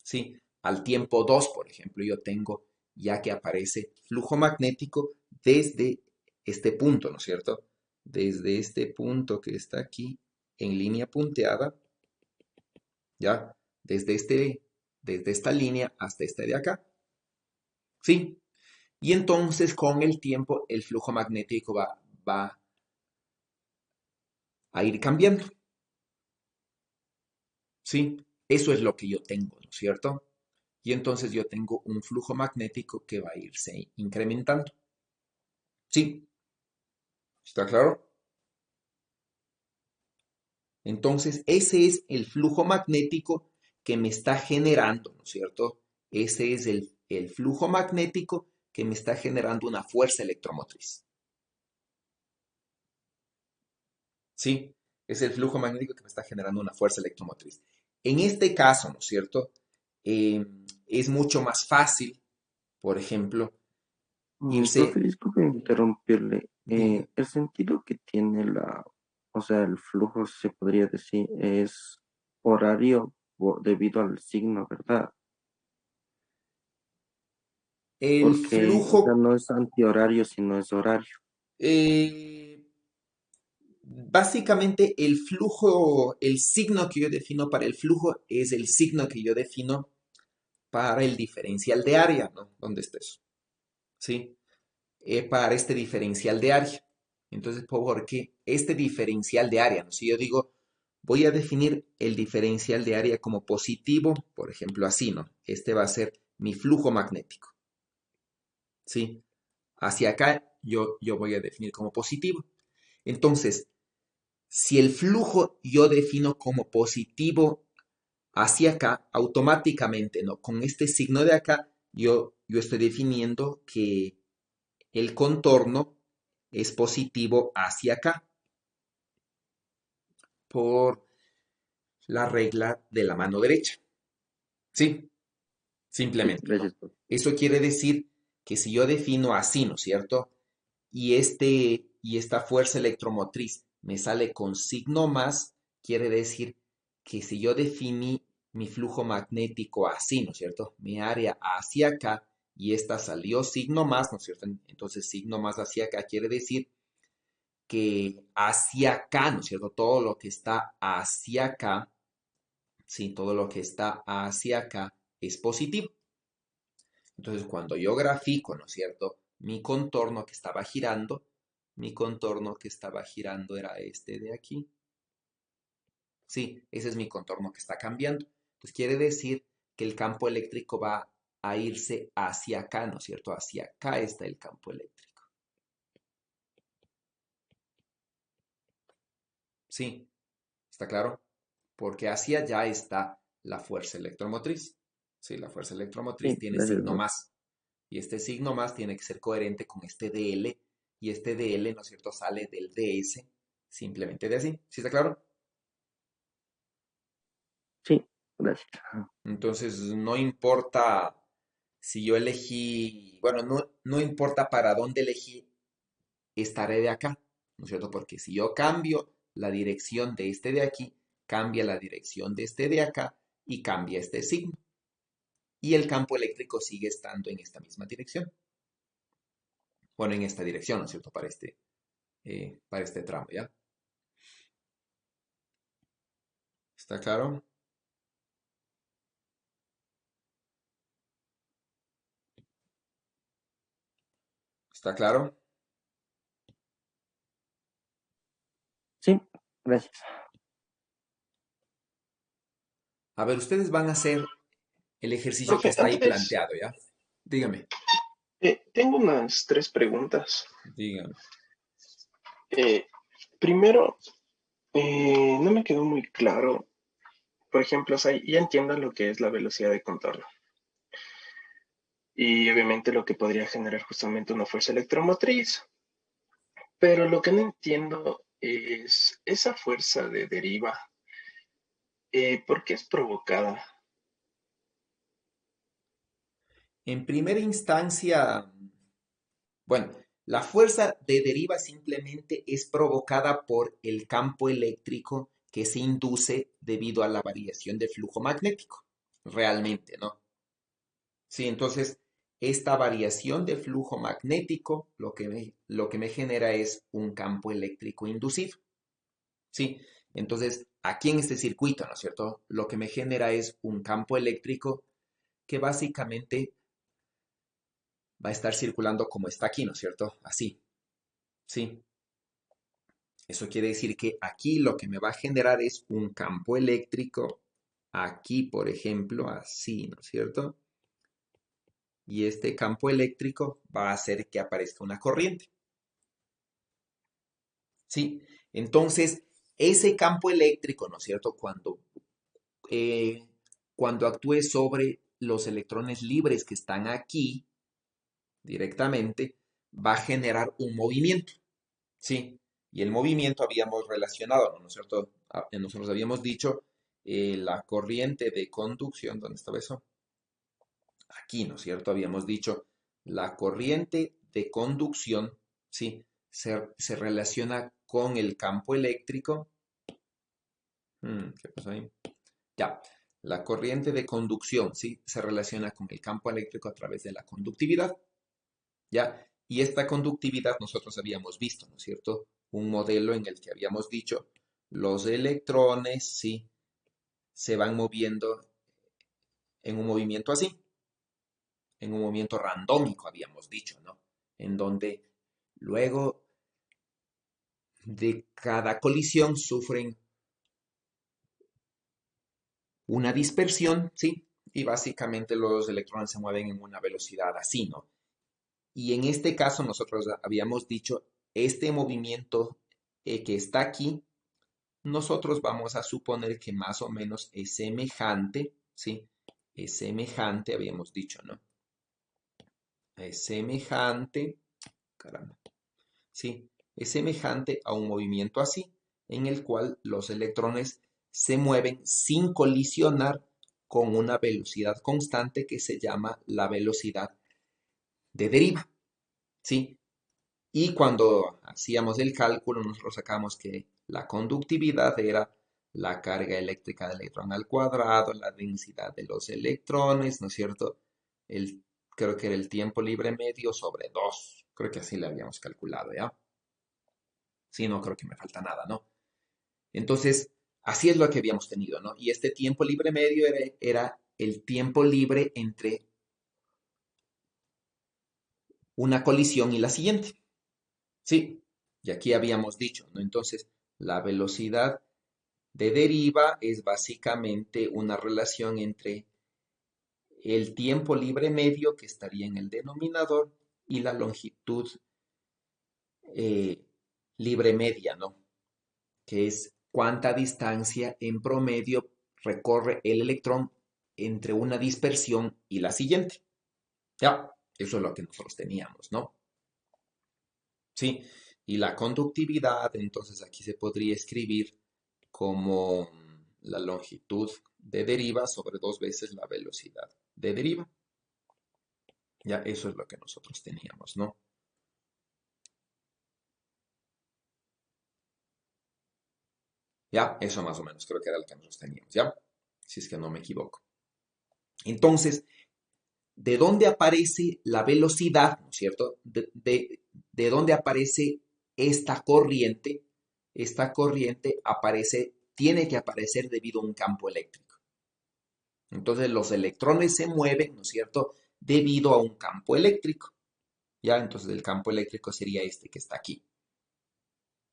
¿sí? Al tiempo 2, por ejemplo, yo tengo ya que aparece flujo magnético desde este punto, ¿no es cierto? Desde este punto que está aquí en línea punteada, ¿ya? Desde esta línea hasta este de acá, ¿sí? Y entonces con el tiempo el flujo magnético va a ir cambiando, ¿sí? Eso es lo que yo tengo, ¿no es cierto? Y entonces yo tengo un flujo magnético que va a irse incrementando. ¿Sí? ¿Está claro? Entonces, ese es el flujo magnético que me está generando, ¿no es cierto? Ese es el flujo magnético que me está generando una fuerza electromotriz. ¿Sí? Es el flujo magnético que me está generando una fuerza electromotriz. En este caso, ¿no es cierto? Es mucho más fácil, por ejemplo, Profe, irse, disculpe interrumpirle. diga, El sentido que tiene o sea, el flujo se podría decir es horario debido al signo, ¿verdad? el Porque, o sea, flujo, no es antihorario, sino es horario. eh, básicamente el flujo, el signo que yo defino para el flujo es el signo que yo defino para el diferencial de área, ¿no? ¿Dónde está eso? ¿Sí? Para este diferencial de área. Entonces, porque este diferencial de área, ¿no? Si yo digo, voy a definir el diferencial de área como positivo, por ejemplo, así, ¿no? Este va a ser mi flujo magnético, ¿sí? Hacia acá yo voy a definir como positivo. Entonces, si el flujo yo defino como positivo hacia acá, automáticamente, ¿no? Con este signo de acá, yo estoy definiendo que el contorno es positivo hacia acá por la regla de la mano derecha. ¿Sí? Sí, Simplemente, ¿no? gracias, profe. Eso quiere decir que si yo defino así, ¿no es cierto? Y esta fuerza electromotriz me sale con signo más, quiere decir que si yo definí mi flujo magnético así, ¿no es cierto? Mi área hacia acá y esta salió signo más, ¿no es cierto? Entonces signo más hacia acá quiere decir que hacia acá, ¿no es cierto? Todo lo que está hacia acá, sí, todo lo que está hacia acá es positivo. Entonces, cuando yo grafico, ¿no es cierto? Mi contorno que estaba girando era este de aquí. Sí, ese es mi contorno que está cambiando. Entonces, quiere decir que el campo eléctrico va a irse hacia acá, ¿no es cierto? Hacia acá está el campo eléctrico. ¿Sí? ¿Está claro? Porque hacia allá está la fuerza electromotriz. Sí, la fuerza electromotriz Sí, tiene gracias, signo profe. más. Y este signo más tiene que ser coherente con este dl. Y este dl, ¿no es cierto?, sale del ds, simplemente de así. ¿Sí está claro? Sí, gracias. Entonces, no importa si yo elegí, bueno, no importa para dónde elegí, estaré de acá, ¿no es cierto? Porque si yo cambio la dirección de este de aquí, cambia la dirección de este de acá y cambia este signo. Y el campo eléctrico sigue estando en esta misma dirección. Bueno, en esta dirección, ¿no es cierto? Para este tramo, ¿ya? ¿Está claro? ¿Está claro? Sí, gracias. A ver, ustedes van a hacer el ejercicio que Profe, está ahí antes, planteado, ¿ya? Dígame, tengo unas tres preguntas. dígame. Eh, Primero, no me quedó muy claro, por ejemplo, o sea, ya entiendo lo que es la velocidad de contorno y obviamente lo que podría generar justamente una fuerza electromotriz, pero lo que no entiendo es esa fuerza de deriva, ¿por qué es provocada? En primera instancia, bueno, la fuerza de deriva simplemente es provocada por el campo eléctrico que se induce debido a la variación de flujo magnético, realmente, ¿no? Sí, entonces, esta variación de flujo magnético lo que me genera es un campo eléctrico inducido. Sí, entonces, aquí en este circuito, ¿no es cierto? Lo que me genera es un campo eléctrico que básicamente va a estar circulando como está aquí, ¿no es cierto? Así, sí. Eso quiere decir que aquí lo que me va a generar es un campo eléctrico, aquí, por ejemplo, así, ¿no es cierto? Y este campo eléctrico va a hacer que aparezca una corriente, ¿sí? Entonces, ese campo eléctrico, ¿no es cierto? Eh, cuando actúe sobre los electrones libres que están aquí directamente, va a generar un movimiento, ¿sí? Y el movimiento habíamos relacionado, ¿no es cierto? Nosotros habíamos dicho la corriente de conducción, ¿dónde estaba eso? Aquí, ¿no es cierto? Habíamos dicho la corriente de conducción, ¿sí? Se relaciona con el campo eléctrico. ¿Qué pasó ahí? Ya, la corriente de conducción, ¿sí? Se relaciona con el campo eléctrico a través de la conductividad, ¿ya? Y esta conductividad nosotros habíamos visto, ¿no es cierto? Un modelo en el que habíamos dicho los electrones, ¿sí? Se van moviendo en un movimiento así, en un movimiento randómico, habíamos dicho, ¿no? En donde luego de cada colisión sufren una dispersión, ¿sí? Y básicamente los electrones se mueven en una velocidad así, ¿no? Y en este caso nosotros habíamos dicho, este movimiento que está aquí, nosotros vamos a suponer que más o menos es semejante, ¿sí? Es semejante, habíamos dicho, ¿no? Es semejante, caramba, ¿sí? Es semejante a un movimiento así, en el cual los electrones se mueven sin colisionar con una velocidad constante que se llama la velocidad de deriva, ¿sí? Y cuando hacíamos el cálculo, nosotros sacamos que la conductividad era la carga eléctrica del electrón al cuadrado, la densidad de los electrones, ¿no es cierto? Creo que era el tiempo libre medio sobre 2. Creo que así le habíamos calculado, ¿ya? Sí, no creo que me falta nada, ¿no? Entonces, así es lo que habíamos tenido, ¿no? Y este tiempo libre medio era el tiempo libre entre una colisión y la siguiente. Sí, y aquí habíamos dicho, ¿no? Entonces, la velocidad de deriva es básicamente una relación entre el tiempo libre medio que estaría en el denominador y la longitud libre media, ¿no? Que es cuánta distancia en promedio recorre el electrón entre una dispersión y la siguiente. Ya, eso es lo que nosotros teníamos, ¿no? Sí, y la conductividad, entonces aquí se podría escribir como la longitud de deriva sobre 2 veces la velocidad de deriva. Ya, eso es lo que nosotros teníamos, ¿no? Ya, eso más o menos creo que era el que nosotros teníamos, ¿ya? Si es que no me equivoco. Entonces, ¿de dónde aparece la velocidad, ¿no es cierto? De dónde aparece esta corriente? Esta corriente aparece, tiene que aparecer debido a un campo eléctrico. Entonces, los electrones se mueven, ¿no es cierto? Debido a un campo eléctrico. Ya, entonces el campo eléctrico sería este que está aquí.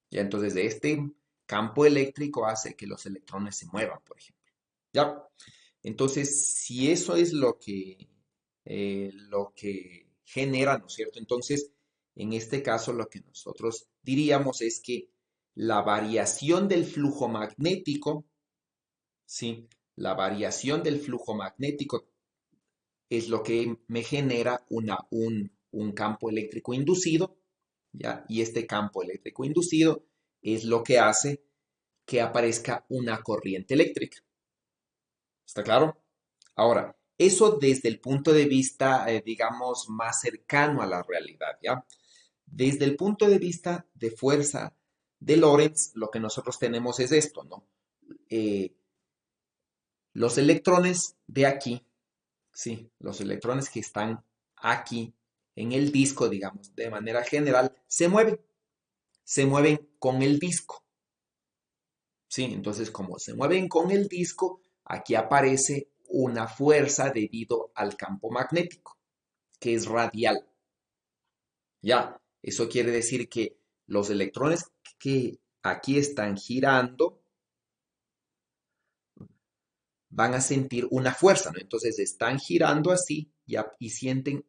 Ya, entonces de este campo eléctrico hace que los electrones se muevan, por ejemplo. Ya, entonces si eso es lo que genera, ¿no es cierto? Entonces, en este caso lo que nosotros diríamos es que la variación del flujo magnético, ¿sí? La variación del flujo magnético es lo que me genera un campo eléctrico inducido, ¿ya? Y este campo eléctrico inducido es lo que hace que aparezca una corriente eléctrica. ¿Está claro? Ahora, eso desde el punto de vista, digamos, más cercano a la realidad, ¿ya? Desde el punto de vista de fuerza de Lorentz, lo que nosotros tenemos es esto, ¿no? Eh, los electrones de aquí, sí, los electrones que están aquí en el disco, digamos, de manera general, se mueven con el disco, ¿sí? Entonces, como se mueven con el disco, aquí aparece una fuerza debido al campo magnético, que es radial. Ya, eso quiere decir que los electrones que aquí están girando van a sentir una fuerza, ¿no? Entonces están girando así y sienten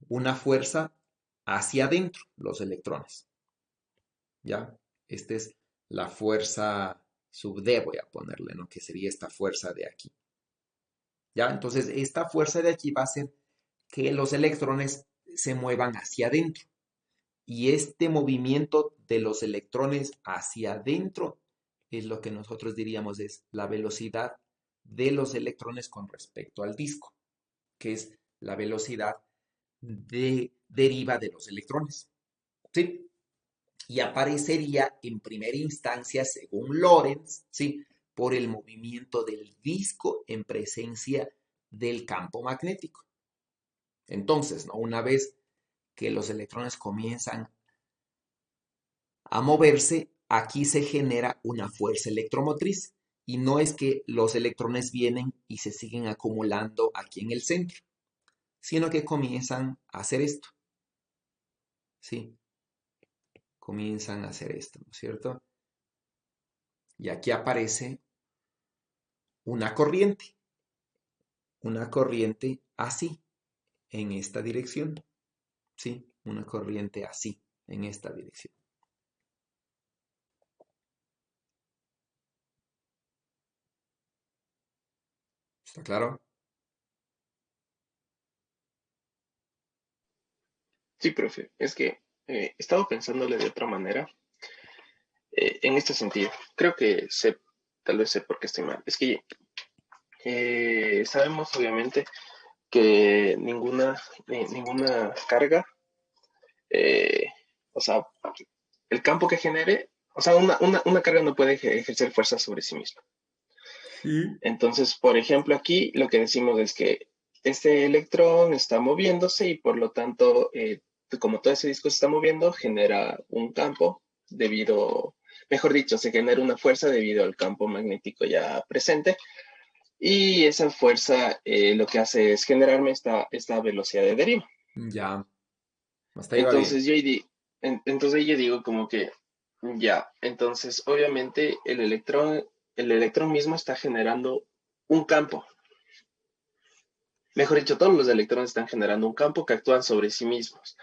una fuerza hacia adentro, los electrones. ¿Ya? Esta es la fuerza sub D, voy a ponerle, ¿no? Que sería esta fuerza de aquí. ¿Ya? Entonces, esta fuerza de aquí va a hacer que los electrones se muevan hacia adentro. Y este movimiento de los electrones hacia adentro es lo que nosotros diríamos es la velocidad de los electrones con respecto al disco, que es la velocidad de deriva de los electrones. ¿Sí? Y aparecería en primera instancia, según Lorentz, ¿sí? Por el movimiento del disco en presencia del campo magnético. Entonces, ¿no? Una vez que los electrones comienzan a moverse, aquí se genera una fuerza electromotriz. Y no es que los electrones vienen y se siguen acumulando aquí en el centro, sino que comienzan a hacer esto. ¿Sí? Comienzan a hacer esto, ¿no es cierto? Y aquí aparece una corriente así, en esta dirección, ¿sí? Una corriente así, en esta dirección. ¿Está claro? Sí, profe, es que estaba pensándole de otra manera en este sentido. Creo que sé, tal vez sé por qué estoy mal. Es que sabemos obviamente que ninguna carga, eh, o sea, el campo que genere, o sea, una carga no puede ejercer fuerza sobre sí misma. Sí. Entonces, por ejemplo, aquí lo que decimos es que este electrón está moviéndose y por lo tanto, como todo ese disco se está moviendo, genera un campo debido, mejor dicho, se genera una fuerza debido al campo magnético ya presente. Y esa fuerza lo que hace es generarme esta velocidad de deriva. Ya, hasta ahí va bien. Entonces entonces yo digo como que, ya, entonces obviamente el electrón mismo está generando un campo. Mejor dicho, todos los electrones están generando un campo que actúan sobre sí mismos.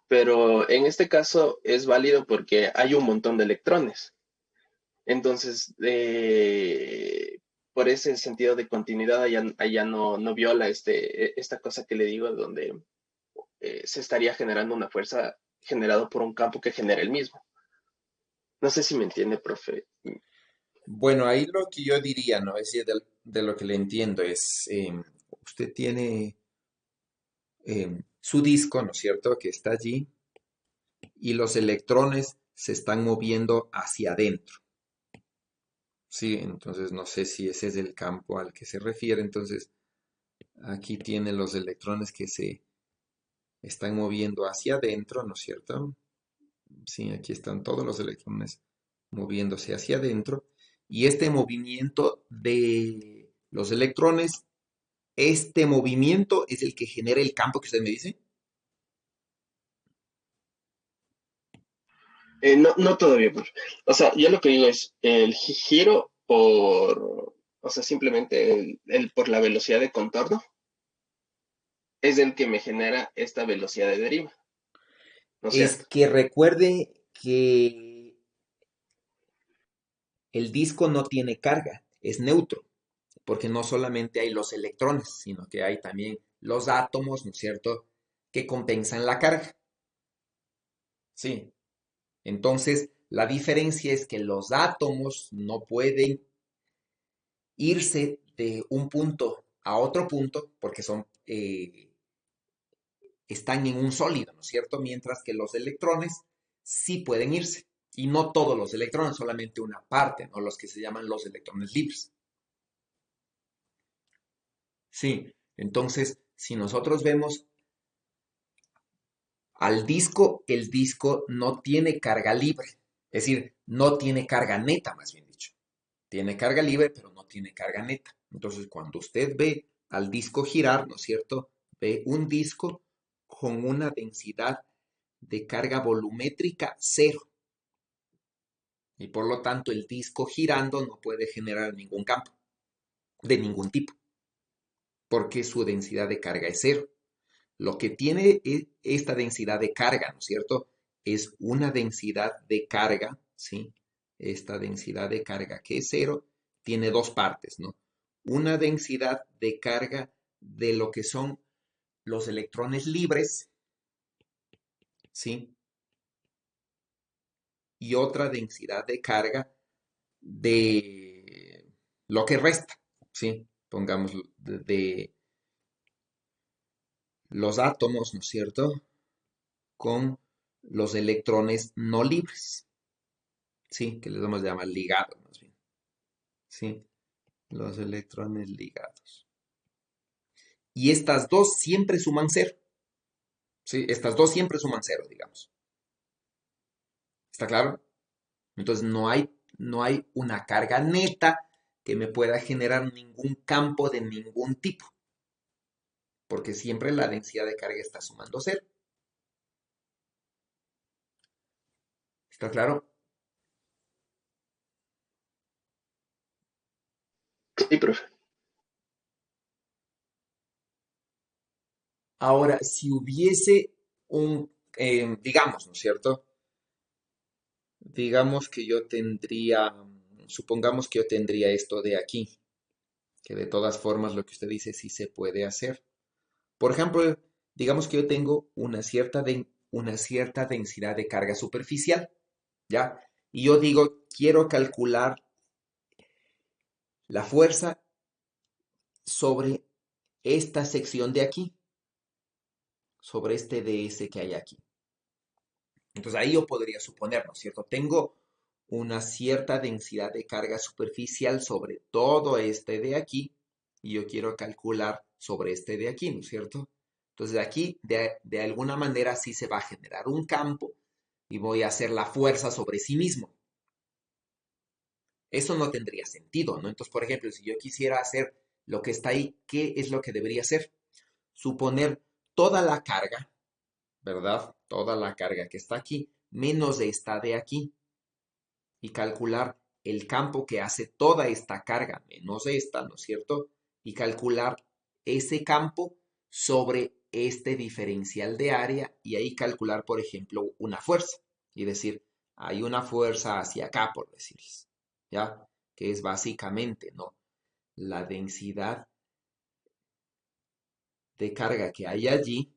Pero en este caso es válido porque hay un montón de electrones. Entonces, por ese sentido de continuidad, allá no viola esta cosa que le digo, donde se estaría generando una fuerza generada por un campo que genera el mismo. No sé si me entiende, profe. Bueno, ahí lo que yo diría, ¿no? Es decir, de lo que le entiendo es, usted tiene su disco, ¿no es cierto?, que está allí y los electrones se están moviendo hacia adentro. Sí, entonces no sé si ese es el campo al que se refiere. Entonces, aquí tiene los electrones que se están moviendo hacia adentro, ¿no es cierto? Sí, aquí están todos los electrones moviéndose hacia adentro. Y este movimiento de los electrones, este movimiento es el que genera el campo que usted me dice. No todavía, profe. O sea, yo lo que digo es el giro o sea, simplemente por la velocidad de contorno es el que me genera esta velocidad de deriva, ¿no es Es cierto? que recuerde que el disco no tiene carga, es neutro, porque no solamente hay los electrones, sino que hay también los átomos, ¿no es cierto?, que compensan la carga. Sí. Entonces, la diferencia es que los átomos no pueden irse de un punto a otro punto porque están en un sólido, ¿no es cierto? Mientras que los electrones sí pueden irse. Y no todos los electrones, solamente una parte, ¿no? Los que se llaman los electrones libres. Sí. Entonces, si nosotros vemos al disco, el disco no tiene carga libre. Es decir, no tiene carga neta, más bien dicho. Tiene carga libre, pero no tiene carga neta. Entonces, cuando usted ve al disco girar, ¿no es cierto? Ve un disco con una densidad de carga volumétrica cero. Y por lo tanto, el disco girando no puede generar ningún campo, de ningún tipo, porque su densidad de carga es cero. Lo que tiene esta densidad de carga, ¿no es cierto? Es una densidad de carga, ¿sí? Esta densidad de carga que es cero tiene dos partes, ¿no? Una densidad de carga de lo que son los electrones libres, ¿sí? Y otra densidad de carga de lo que resta, ¿sí? Pongamos de los átomos, ¿no es cierto?, con los electrones no libres, ¿sí? Que les vamos a llamar ligados, más bien, ¿sí? Los electrones ligados. Y estas dos siempre suman cero, ¿sí? Estas dos siempre suman cero, digamos. ¿Está claro? Entonces no hay una carga neta que me pueda generar ningún campo de ningún tipo, porque siempre la densidad de carga está sumando cero. ¿Está claro? Sí, profe. Ahora, si hubiese digamos, ¿no es cierto? Digamos que yo tendría, supongamos que yo tendría esto de aquí, que de todas formas lo que usted dice sí se puede hacer. Por ejemplo, digamos que yo tengo una cierta densidad de carga superficial, ¿ya? Y yo digo, quiero calcular la fuerza sobre esta sección de aquí, sobre este ds que hay aquí. Entonces ahí yo podría suponer, ¿no es cierto? Tengo una cierta densidad de carga superficial sobre todo este de aquí y yo quiero calcular sobre este de aquí, ¿no es cierto? Entonces aquí de alguna manera sí se va a generar un campo y voy a hacer la fuerza sobre sí mismo. Eso no tendría sentido, ¿no? Entonces, por ejemplo, si yo quisiera hacer lo que está ahí, ¿qué es lo que debería hacer? Suponer toda la carga, ¿verdad? Toda la carga que está aquí, menos esta de aquí, y calcular el campo que hace toda esta carga, menos esta, ¿no es cierto? Y calcular ese campo sobre este diferencial de área y ahí calcular, por ejemplo, una fuerza y decir, hay una fuerza hacia acá, por decirles, ¿ya? Que es básicamente, ¿no? La densidad de carga que hay allí,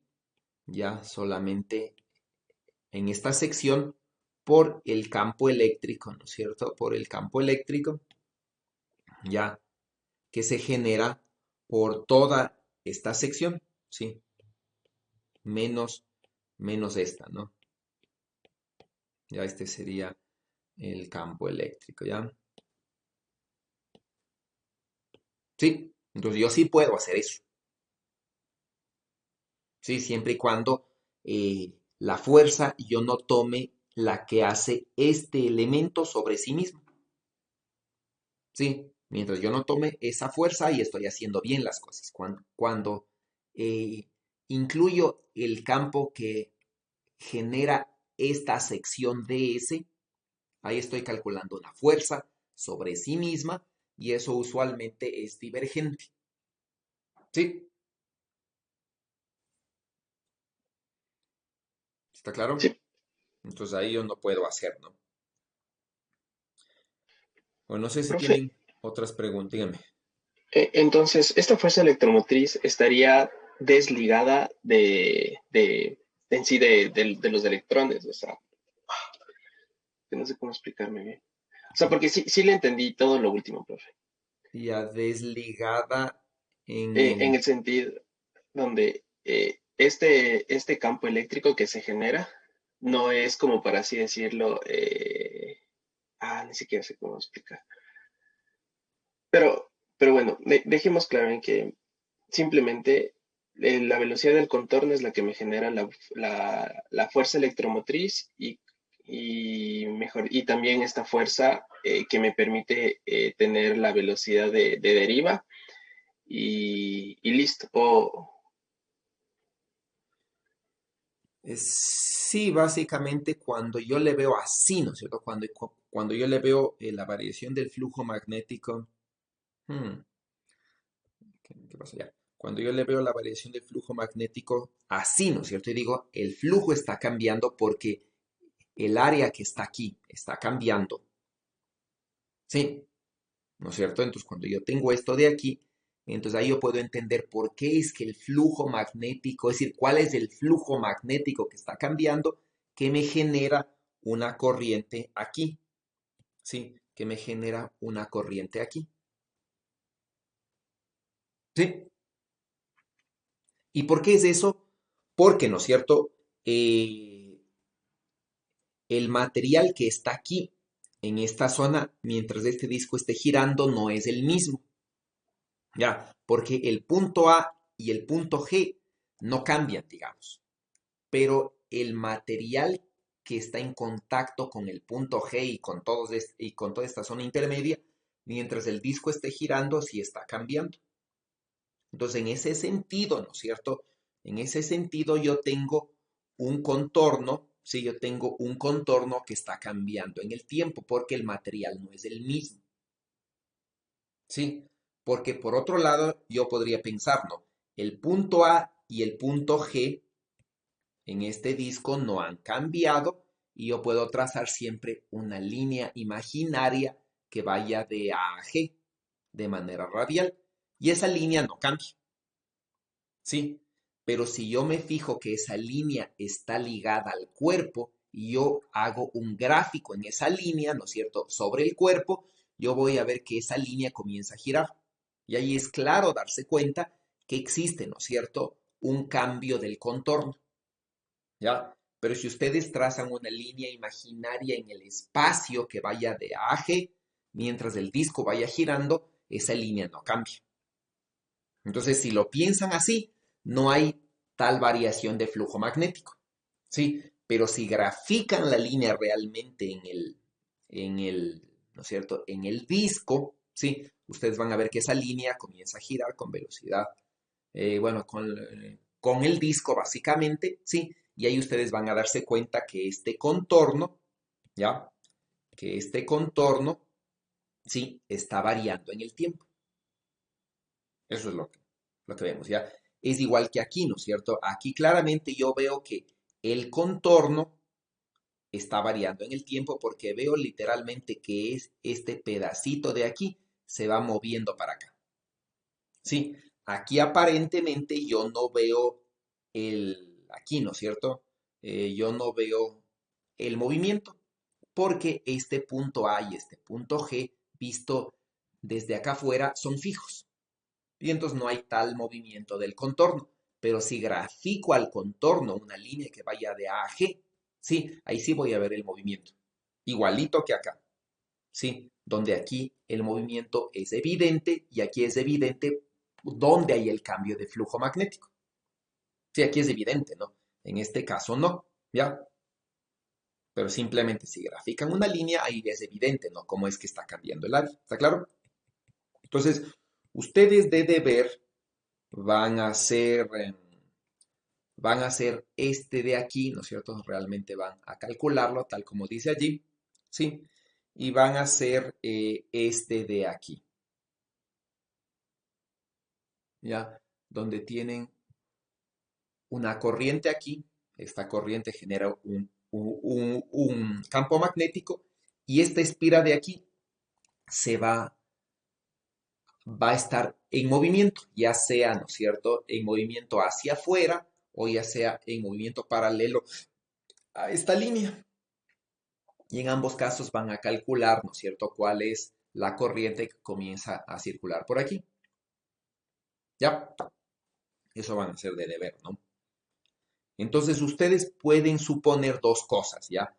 ya solamente en esta sección por el campo eléctrico, ¿no es cierto? Por el campo eléctrico, ya que se genera por toda esta sección, ¿sí? Menos, menos esta, ¿no? Ya este sería el campo eléctrico, ¿ya? Sí, entonces yo sí puedo hacer eso, ¿sí? Siempre y cuando la fuerza yo no tome la que hace este elemento sobre sí mismo, ¿sí? Mientras yo no tome esa fuerza y estoy haciendo bien las cosas. Cuando eh, incluyo el campo que genera esta sección DS, ahí estoy calculando una fuerza sobre sí misma y eso usualmente es divergente. ¿Sí? ¿Está claro? Sí, Entonces ahí yo no puedo hacer, ¿no? Bueno, no sé si profe. tienen otras preguntas, díganme. Entonces, esta fuerza electromotriz estaría desligada en sí de los electrones, o sea, que no sé cómo explicarme bien. O sea, porque sí le entendí todo lo último, profe. Ya desligada en En el... el sentido donde este campo eléctrico que se genera no es como, para así decirlo, ni siquiera sé cómo explicar. Pero bueno, dejemos claro en que simplemente la velocidad del contorno es la que me genera la fuerza electromotriz y también esta fuerza que me permite tener la velocidad de deriva y listo. Sí, básicamente cuando yo le veo así, ¿no es cierto? Cuando yo le veo la variación del flujo magnético, hmm, ¿qué pasó ya? Cuando yo le veo la variación del flujo magnético así, ¿no es cierto? Y digo, el flujo está cambiando porque el área que está aquí está cambiando, ¿sí? ¿No es cierto? Entonces, cuando yo tengo esto de aquí, entonces ahí yo puedo entender por qué es que el flujo magnético, es decir, cuál es el flujo magnético que está cambiando, que me genera una corriente aquí, ¿sí? Que me genera una corriente aquí, ¿sí? ¿Y por qué es eso? Porque, ¿no es cierto? El material que está aquí, en esta zona, mientras este disco esté girando, no es el mismo. Ya, porque el punto A y el punto G no cambian, digamos, pero el material que está en contacto con el punto G y con toda esta zona intermedia, mientras el disco esté girando, sí está cambiando. Entonces, en ese sentido, ¿no es cierto? En ese sentido, yo tengo un contorno, sí, yo tengo un contorno que está cambiando en el tiempo, porque el material no es el mismo. ¿Sí? Porque por otro lado, yo podría pensar, ¿no? El punto A y el punto G en este disco no han cambiado y yo puedo trazar siempre una línea imaginaria que vaya de A a G de manera radial y esa línea no cambia, ¿sí? Pero si yo me fijo que esa línea está ligada al cuerpo y yo hago un gráfico en esa línea, ¿no es cierto?, sobre el cuerpo, yo voy a ver que esa línea comienza a girar. Y ahí es claro darse cuenta que existe, ¿no es cierto?, un cambio del contorno, ¿ya? Pero si ustedes trazan una línea imaginaria en el espacio que vaya de A a G, mientras el disco vaya girando, esa línea no cambia. Entonces, si lo piensan así, no hay tal variación de flujo magnético, ¿sí? Pero si grafican la línea realmente ¿no es cierto? En el disco, ¿sí? Ustedes van a ver que esa línea comienza a girar con velocidad, bueno, con el disco básicamente, ¿sí? Y ahí ustedes van a darse cuenta que este contorno, ¿ya? Que este contorno, ¿sí? Está variando en el tiempo. Eso es lo que vemos, ¿ya? es igual que aquí, ¿no es cierto? Aquí claramente yo veo que el contorno está variando en el tiempo porque veo literalmente que es este pedacito de aquí se va moviendo para acá. Sí, aquí aparentemente yo no veo aquí, ¿no es cierto? Yo no veo el movimiento porque este punto A y este punto G, visto desde acá afuera, son fijos. Y entonces no hay tal movimiento del contorno. Pero si grafico al contorno una línea que vaya de A a G, sí, ahí sí voy a ver el movimiento. Igualito que acá, sí, donde aquí el movimiento es evidente y aquí es evidente donde hay el cambio de flujo magnético. Sí, aquí es evidente, ¿no? En este caso no, ¿ya? Pero simplemente si grafican una línea, ahí es evidente, ¿no? Cómo es que está cambiando el área, ¿está claro? Entonces, ustedes de deber van a hacer, este de aquí, ¿no es cierto? Realmente van a calcularlo tal como dice allí, ¿sí? Y van a hacer este de aquí, ¿ya? Donde tienen una corriente aquí, esta corriente genera un campo magnético y esta espira de aquí se va a estar en movimiento, ya sea, ¿no es cierto?, en movimiento hacia afuera o ya sea en movimiento paralelo a esta línea. Y en ambos casos van a calcular, ¿no es cierto?, cuál es la corriente que comienza a circular por aquí. ¿Ya? Eso van a ser de deber, ¿no? Entonces ustedes pueden suponer dos cosas, ¿ya?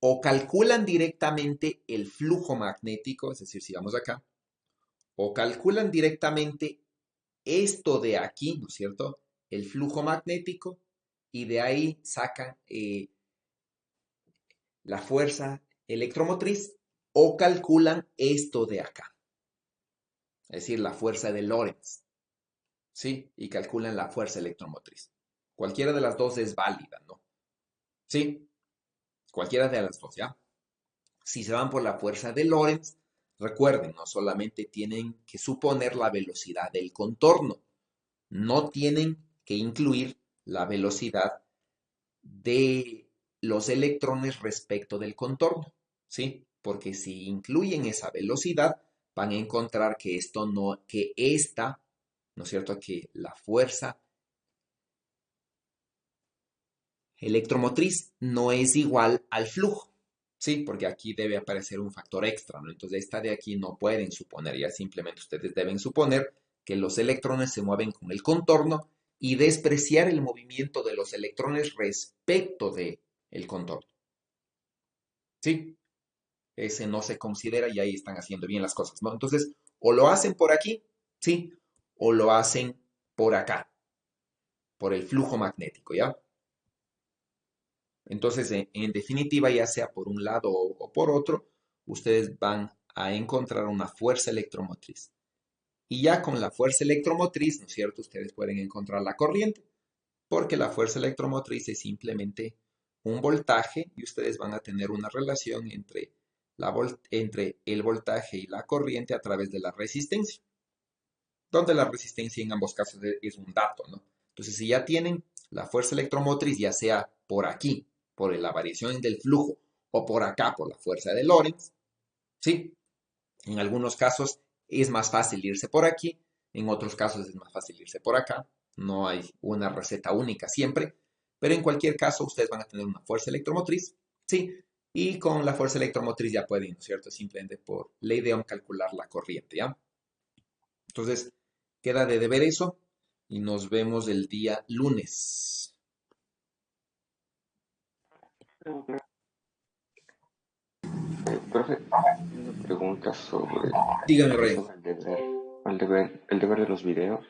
O calculan directamente el flujo magnético, es decir, si vamos acá, o calculan directamente esto de aquí, ¿no es cierto? El flujo magnético, y de ahí sacan la fuerza electromotriz, o calculan esto de acá, es decir, la fuerza de Lorentz, ¿sí? Y calculan la fuerza electromotriz. Cualquiera de las dos es válida, ¿no? ¿Sí? Cualquiera de las dos, ¿ya? Si se van por la fuerza de Lorentz, recuerden, no solamente tienen que suponer la velocidad del contorno, no tienen que incluir la velocidad de los electrones respecto del contorno, ¿sí? Porque si incluyen esa velocidad, van a encontrar que esta, ¿no es cierto? Que la fuerza electromotriz no es igual al flujo, ¿sí? Porque aquí debe aparecer un factor extra, ¿no? Entonces esta de aquí no pueden suponer, ya simplemente ustedes deben suponer que los electrones se mueven con el contorno y despreciar el movimiento de los electrones respecto de el contorno, ¿sí? Ese no se considera y ahí están haciendo bien las cosas, ¿no? Entonces, o lo hacen por aquí, ¿sí? O lo hacen por acá, por el flujo magnético, ¿ya? Entonces, en definitiva, ya sea por un lado o por otro, ustedes van a encontrar una fuerza electromotriz. Y ya con la fuerza electromotriz, ¿no es cierto? Ustedes pueden encontrar la corriente, porque la fuerza electromotriz es simplemente un voltaje y ustedes van a tener una relación entre, entre el voltaje y la corriente a través de la resistencia, donde la resistencia en ambos casos es un dato, ¿no? Entonces, si ya tienen la fuerza electromotriz, ya sea por aquí, por la variación del flujo, o por acá, por la fuerza de Lorentz, ¿sí? En algunos casos es más fácil irse por aquí, en otros casos es más fácil irse por acá. No hay una receta única siempre, pero en cualquier caso ustedes van a tener una fuerza electromotriz, ¿sí? Y con la fuerza electromotriz ya pueden, ¿no es cierto? Simplemente por ley de Ohm calcular la corriente, ¿ya? Entonces, queda de deber eso y nos vemos el día lunes. Profe, una pregunta sobre, Dígame, Rey. sobre el deber de los videos.